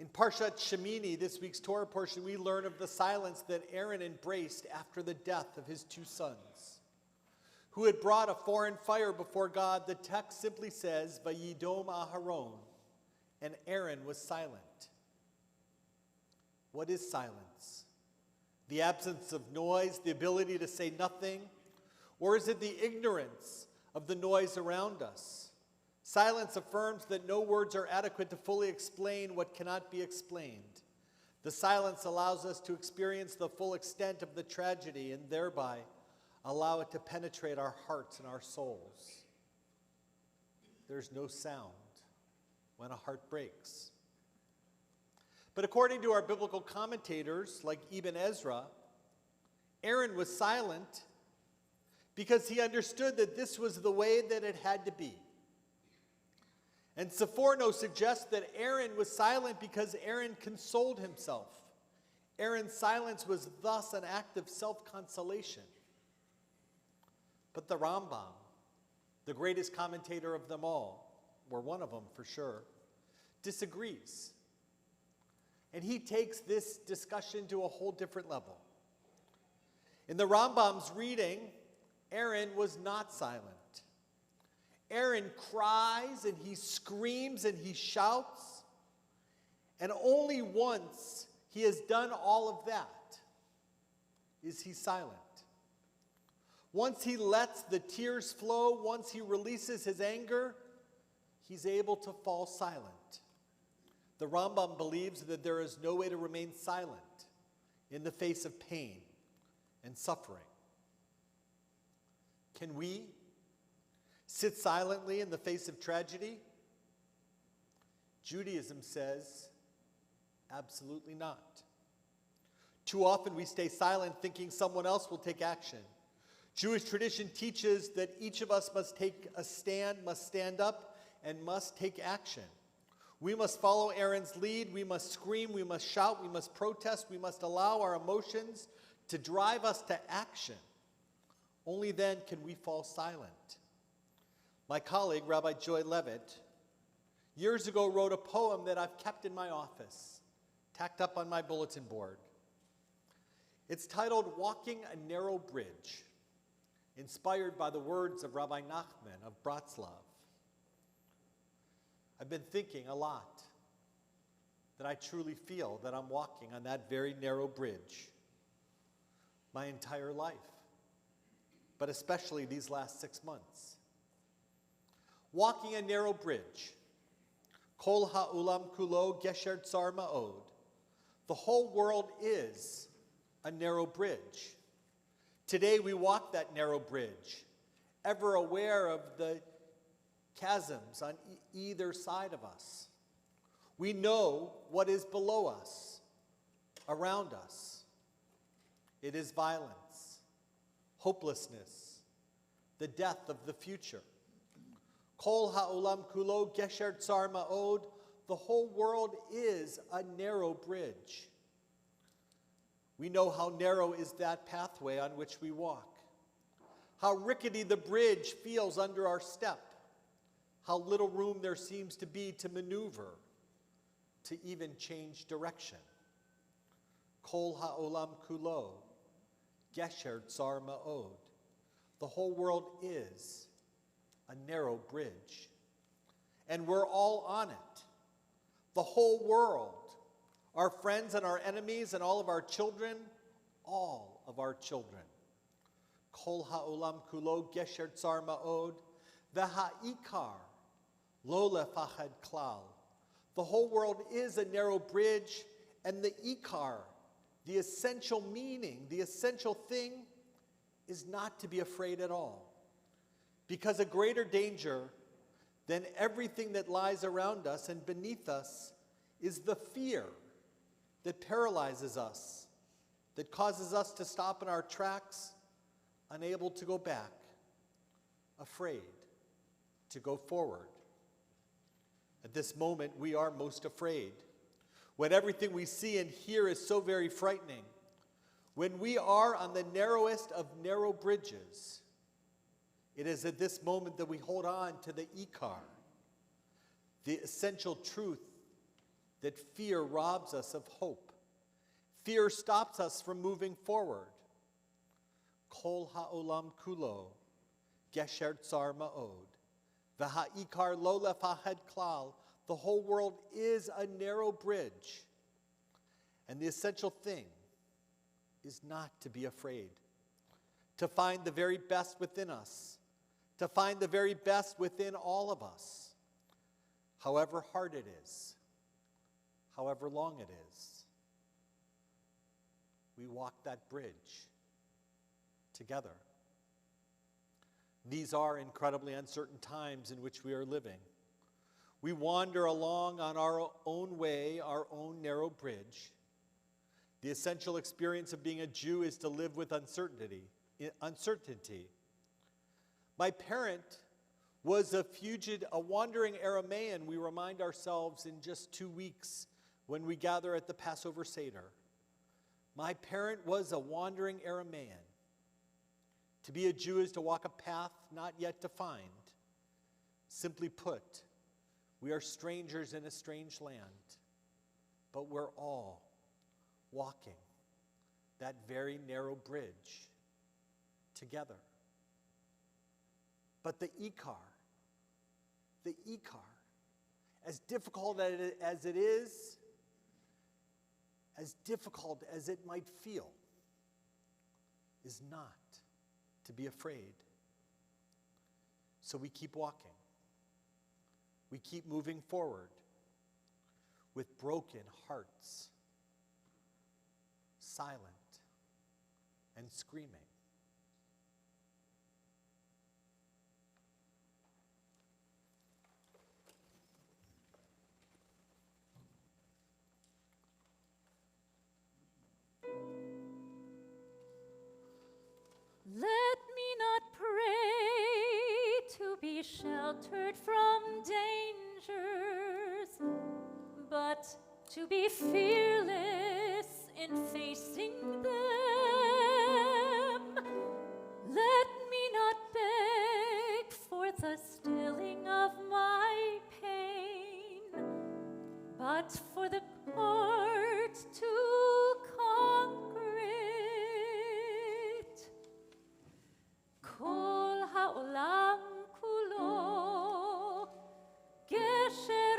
In Parshat Shemini, this week's Torah portion, we learn of the silence that Aaron embraced after the death of his 2 sons, who had brought a foreign fire before God. The text simply says, "Vayidom Aharon," and Aaron was silent. What is silence? The absence of noise, the ability to say nothing? Or is it the ignorance of the noise around us? Silence affirms that no words are adequate to fully explain what cannot be explained. The silence allows us to experience the full extent of the tragedy and thereby allow it to penetrate our hearts and our souls. There's no sound when a heart breaks. But according to our biblical commentators, like Ibn Ezra, Aaron was silent because he understood that this was the way that it had to be. And Sephorno suggests that Aaron was silent because Aaron consoled himself. Aaron's silence was thus an act of self-consolation. But the Rambam, the greatest commentator of them all, or one of them for sure, disagrees. And he takes this discussion to a whole different level. In the Rambam's reading, Aaron was not silent. Aaron cries and he screams and he shouts, and only once he has done all of that is he silent. Once he lets the tears flow, once he releases his anger, he's able to fall silent. The Rambam believes that there is no way to remain silent in the face of pain and suffering. Can we sit silently in the face of tragedy? Judaism says, absolutely not. Too often we stay silent thinking someone else will take action. Jewish tradition teaches that each of us must take a stand, must stand up, and must take action. We must follow Aaron's lead. We must scream. We must shout. We must protest. We must allow our emotions to drive us to action. Only then can we fall silent. My colleague, Rabbi Joy Levitt, years ago wrote a poem that I've kept in my office, tacked up on my bulletin board. It's titled "Walking a Narrow Bridge," inspired by the words of Rabbi Nachman of Bratslav. I've been thinking a lot that I truly feel that I'm walking on that very narrow bridge my entire life, but especially these last 6 months. Walking a narrow bridge. Kol ha'ulam kulo gesher tsar ma'od. The whole world is a narrow bridge. Today we walk that narrow bridge, ever aware of the chasms on either side of us. We know what is below us, around us. It is violence, hopelessness, the death of the future. Kol ha'olam kulo gesher tsar ma'od. The whole world is a narrow bridge. We know how narrow is that pathway on which we walk, how rickety the bridge feels under our step, how little room there seems to be to maneuver, to even change direction. Kol ha'olam kulo gesher tsar ma'od. The whole world is a narrow bridge, and we're all on it. The whole world, our friends and our enemies and all of our children, all of our children. Kol ha'olam kulo gesher tsar ma'od, v'ha'ikar lo lefachad klal. The whole world is a narrow bridge, and the ikar, the essential meaning, the essential thing, is not to be afraid at all. Because a greater danger than everything that lies around us and beneath us is the fear that paralyzes us, that causes us to stop in our tracks, unable to go back, afraid to go forward. At this moment, we are most afraid. When everything we see and hear is so very frightening, when we are on the narrowest of narrow bridges, it is at this moment that we hold on to the ikar, the essential truth that fear robs us of hope. Fear stops us from moving forward. Kol ha'olam kulo, gesher tsar ma'od, v'ha'ikar lo lefahad klal. The whole world is a narrow bridge. And the essential thing is not to be afraid, to find the very best within us, to find the very best within all of us, however hard it is, however long it is. We walk that bridge together. These are incredibly uncertain times in which we are living. We wander along on our own way, our own narrow bridge. The essential experience of being a Jew is to live with uncertainty. My parent was a fugitive, a wandering Aramaean, we remind ourselves in just 2 weeks when we gather at the Passover Seder. My parent was a wandering Aramaean. To be a Jew is to walk a path not yet defined. Simply put, we are strangers in a strange land, but we're all walking that very narrow bridge together. But the ikar, as difficult as it is, as difficult as it might feel, is not to be afraid. So we keep walking. We keep moving forward with broken hearts, silent and screaming. Let me not pray to be sheltered from dangers, but to be fearless in facing them. Let me not beg for the stilling of my pain, but for the heart to conquer it. Kol ha'olam kulo gesher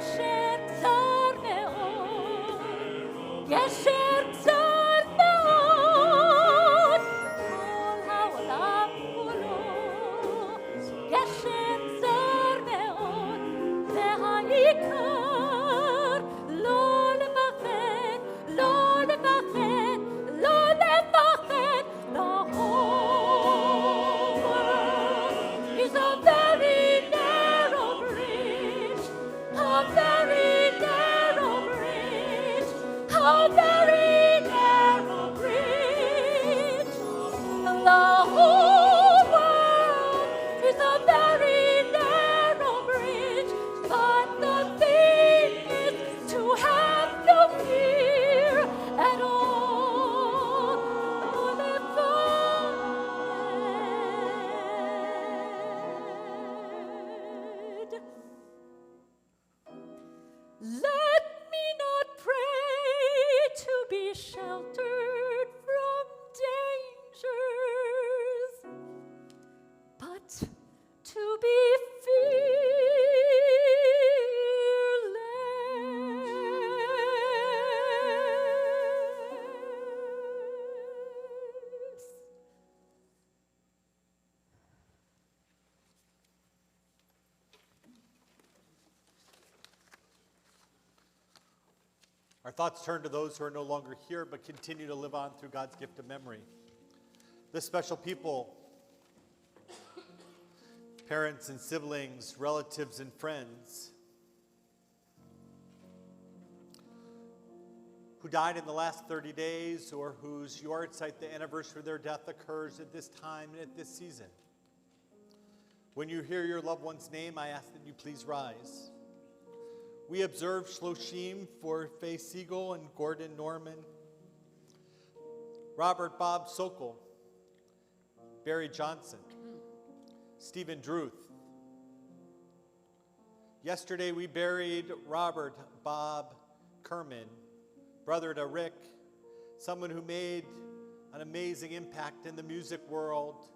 גשר צר מאוד, גשר צר מאוד, כל העולם כולו, גשר צר מאוד, זה העיקר, לא לפחד, לא לפחד, לא לפחד, the whole world is a very narrow bridge, a very narrow bridge, a very narrow bridge. The whole world is a very narrow bridge, but the thing is to have no fear at all. Let me not pray to be sheltered from dangers, but to be fearless. Our thoughts turn to those who are no longer here but continue to live on through God's gift of memory. This special people, parents and siblings, relatives and friends, who died in the last 30 days or whose yahrzeit, the anniversary of their death, occurs at this time and at this season. When you hear your loved one's name, I ask that you please rise. We observe Shloshim for Faye Siegel and Gordon Norman, Robert Bob Sokol, Barry Johnson, Stephen Druth. Yesterday we buried Robert Bob Kerman, brother to Rick, someone who made an amazing impact in the music world,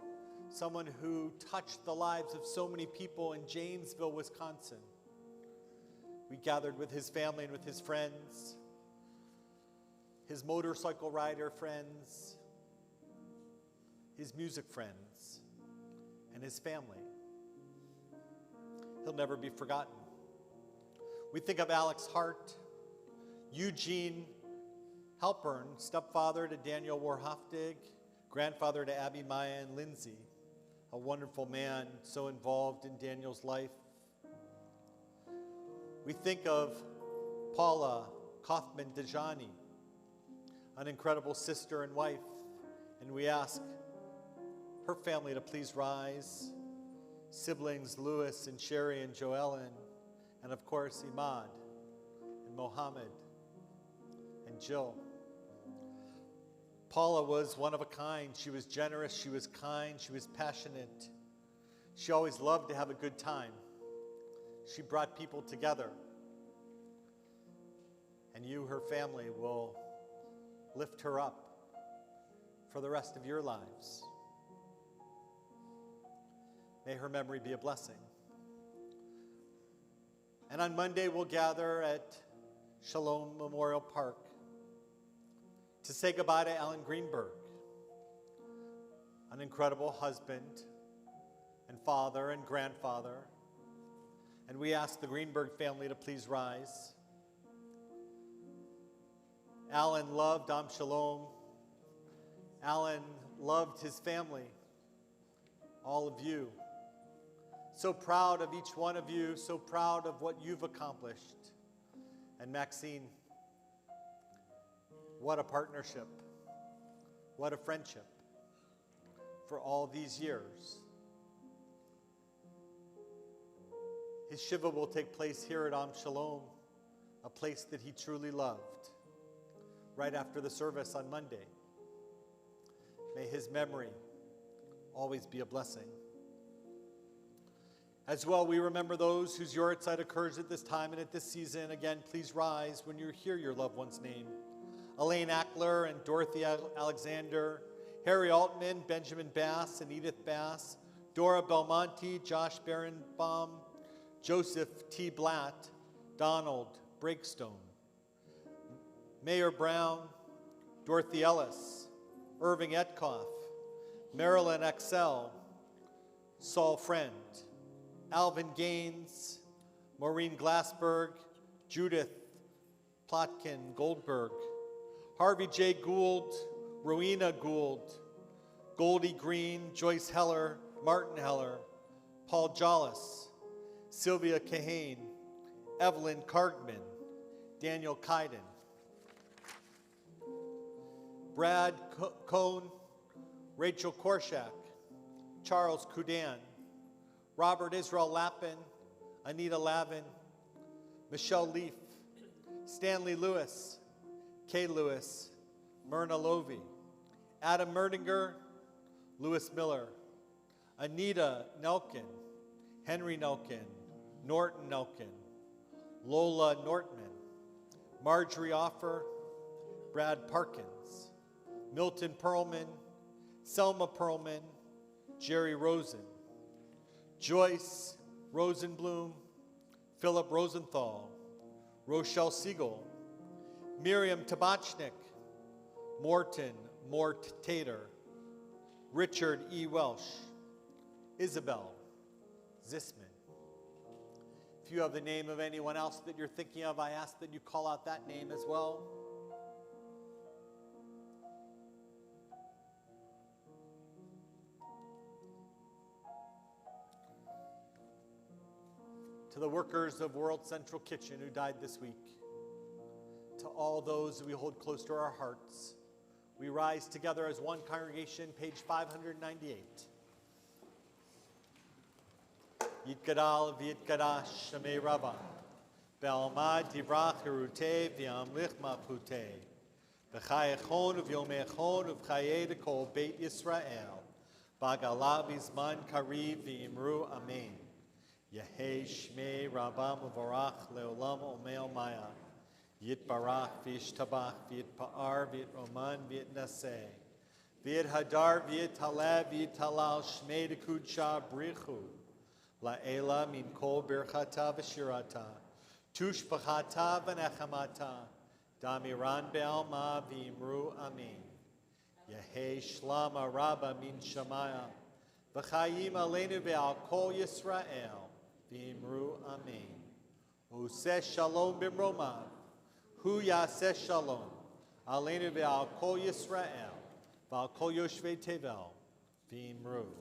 someone who touched the lives of so many people in Janesville, Wisconsin. We gathered with his family and with his friends, his motorcycle rider friends, his music friends, and his family. He'll never be forgotten. We think of Alex Hart, Eugene Halpern, stepfather to Daniel Warhoftig, grandfather to Abby, Maya, and Lindsay, a wonderful man so involved in Daniel's life. We think of Paula Kaufman-Dejani, an incredible sister and wife, and we ask her family to please rise, siblings Louis and Sherry and Joellen, and of course Imad and Mohammed and Jill. Paula was one of a kind. She was generous, she was kind, she was passionate. She always loved to have a good time. She brought people together. And you, her family, will lift her up for the rest of your lives. May her memory be a blessing. And on Monday, we'll gather at Shalom Memorial Park to say goodbye to Alan Greenberg, an incredible husband and father and grandfather. And we ask the Greenberg family to please rise. Alan loved Am Shalom. Alan loved his family, all of you. So proud of each one of you, so proud of what you've accomplished. And Maxine, what a partnership, what a friendship for all these years. His Shiva will take place here at Am Shalom, a place that he truly loved, right after the service on Monday. May his memory always be a blessing. As well, we remember those whose yahrzeit occurs at this time and at this season. Again, please rise when you hear your loved one's name. Elaine Ackler and Dorothy Alexander, Harry Altman, Benjamin Bass and Edith Bass, Dora Belmonte, Josh Barenbaum, Joseph T. Blatt, Donald Breakstone, Mayor Brown, Dorothy Ellis, Irving Etkoff, Marilyn Excel, Saul Friend, Alvin Gaines, Maureen Glassberg, Judith Plotkin Goldberg, Harvey J. Gould, Rowena Gould, Goldie Green, Joyce Heller, Martin Heller, Paul Jollis, Sylvia Kahane, Evelyn Cargman, Daniel Kaiden, Brad Cohn, Rachel Korshak, Charles Kudan, Robert Israel Lappin, Anita Lavin, Michelle Leaf, Stanley Lewis, Kay Lewis, Myrna Lovey, Adam Merdinger, Lewis Miller, Anita Nelkin, Henry Nelkin, Norton Nelkin, Lola Nortman, Marjorie Offer, Brad Parkins, Milton Perlman, Selma Perlman, Jerry Rosen, Joyce Rosenblum, Philip Rosenthal, Rochelle Siegel, Miriam Tabachnik, Morton Mort Tater, Richard E. Welsh, Isabel Zisman. If you have the name of anyone else that you're thinking of, I ask that you call out that name as well. To the workers of World Central Kitchen who died this week, to all those we hold close to our hearts, we rise together as one congregation, page 598. Yitgadal v'yitgadash Shemei Rabba, Be'almad divrach hirutei v'yamlich malchutei, v'chayechon v'yomechon v'chayei dekol Beit Yisrael, b'agala v'zman kariv v'imru amen. Yehei Shmei Rabba Muvarach Leolam Omeo Maya. Yitbarach v'yishtabach v'yitpa'ar v'yitroman v'yitnaseh. V'yithadar v'yithaleh v'yithalal Shmei Dekudsha Brichu. La'ela min kol birchata v'shirata. Tushbachata v'nechamata. Damiran be'alma v'imru amen. Yehei Shlama Rabba min Shamaya. V'chayim aleinu ve'al kol Yisrael. V'imru amen. Useh shalom b'mromav. Hu yaseh shalom. Aleinu ve'al kol Yisrael. V'al kol yoshvei tevel. V'imru amen.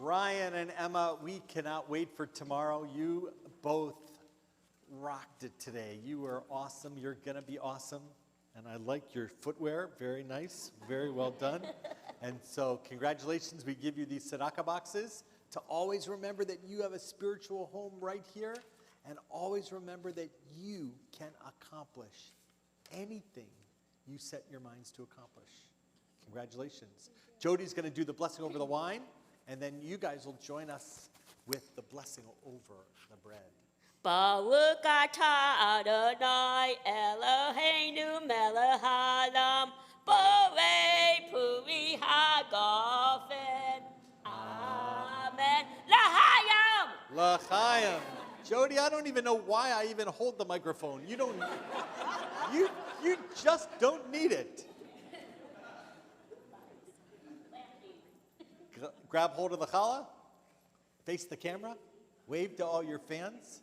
Ryan and Emma, we cannot wait for tomorrow. You both rocked it today. You were awesome. You're going to be awesome. And I like your footwear. Very nice. Very well done. And so congratulations. We give you these tzedakah boxes to always remember that you have a spiritual home right here. And always remember that you can accomplish anything you set your minds to accomplish. Congratulations. Jody's going to do the blessing over the wine. And then you guys will join us with the blessing over the bread. Baruch atah Adonai Eloheinu melech haolam borei puri hagafen. Amen. L'chaim. L'chaim. Jody, I don't even know why I even hold the microphone. You don't. You just don't need it. Grab hold of the challah, face the camera, wave to all your fans.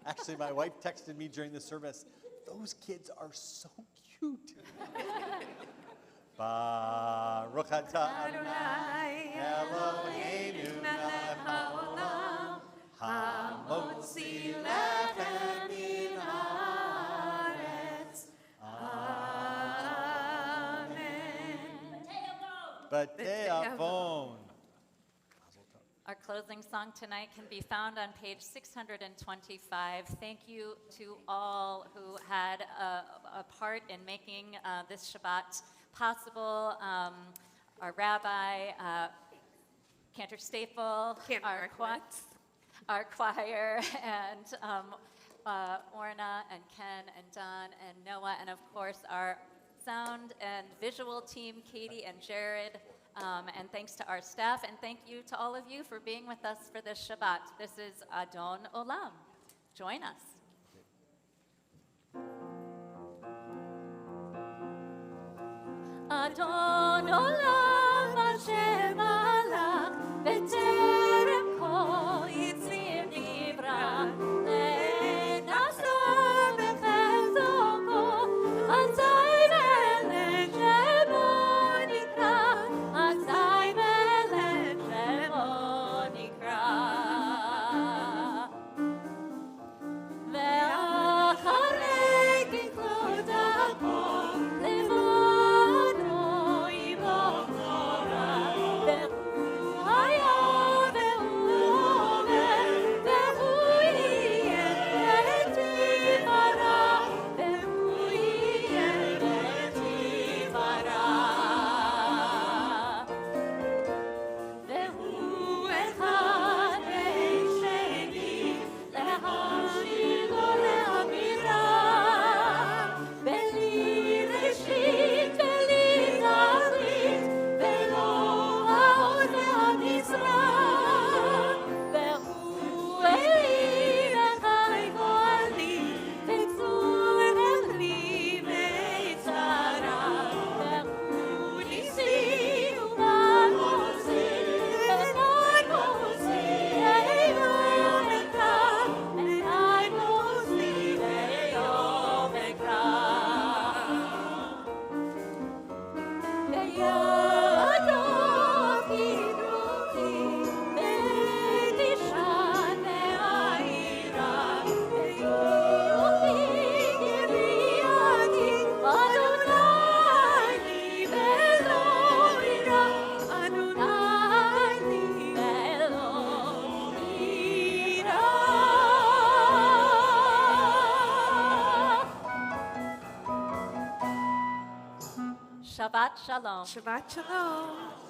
Actually, my wife texted me during the service, those kids are so cute. Baruch atah Adonai Eloheinu melech haolam hamotzi lechem min haaretz. Amen. B'tei avon. closing song tonight can be found on page 625. Thank you to all who had a part in making this Shabbat possible. Our rabbi, Cantor Staple, our choir, and Orna and Ken and Don and Noah, and of course our sound and visual team, Katie and Jared. And thanks to our staff, and thank you to all of you for being with us for this Shabbat. This is Adon Olam. Join us. Adon Olam Hashem Malach B'terem Kol Yitzir Nivra Le'nasa B'chezoko Azai Melech Shemo Nikra Azai Melech Shemo Nikra Ve'acharei Kiklot HaKol Levano Yivok Torah Ve'hu Haya Ve'hu Omer Ve'hu Yiyeh Tivara Ve'hu Yiyeh Tivara Ve'hu Echad Ve'sheni Le'hashir Lo Le'amira Ve'li Reshit Ve'li Tachlit Ve'lo Ha'od Ve'hamizrach Ve'hu Eli Ve'chai Go'ali Ve'tzur Eli Ve'tzara Ve'hu Nisi U'Magosi Ve'Magosi Ve'yom Ekra Ve'Magosi Ve'yom Ekra Ve'yadov Kidruchi Ve'tishan Ve'ayira Ve'yochi Kiriyati Adonai li ve'lo ira Adonai li ve'lo ira Shabbat Shalom. Shabbat Shalom.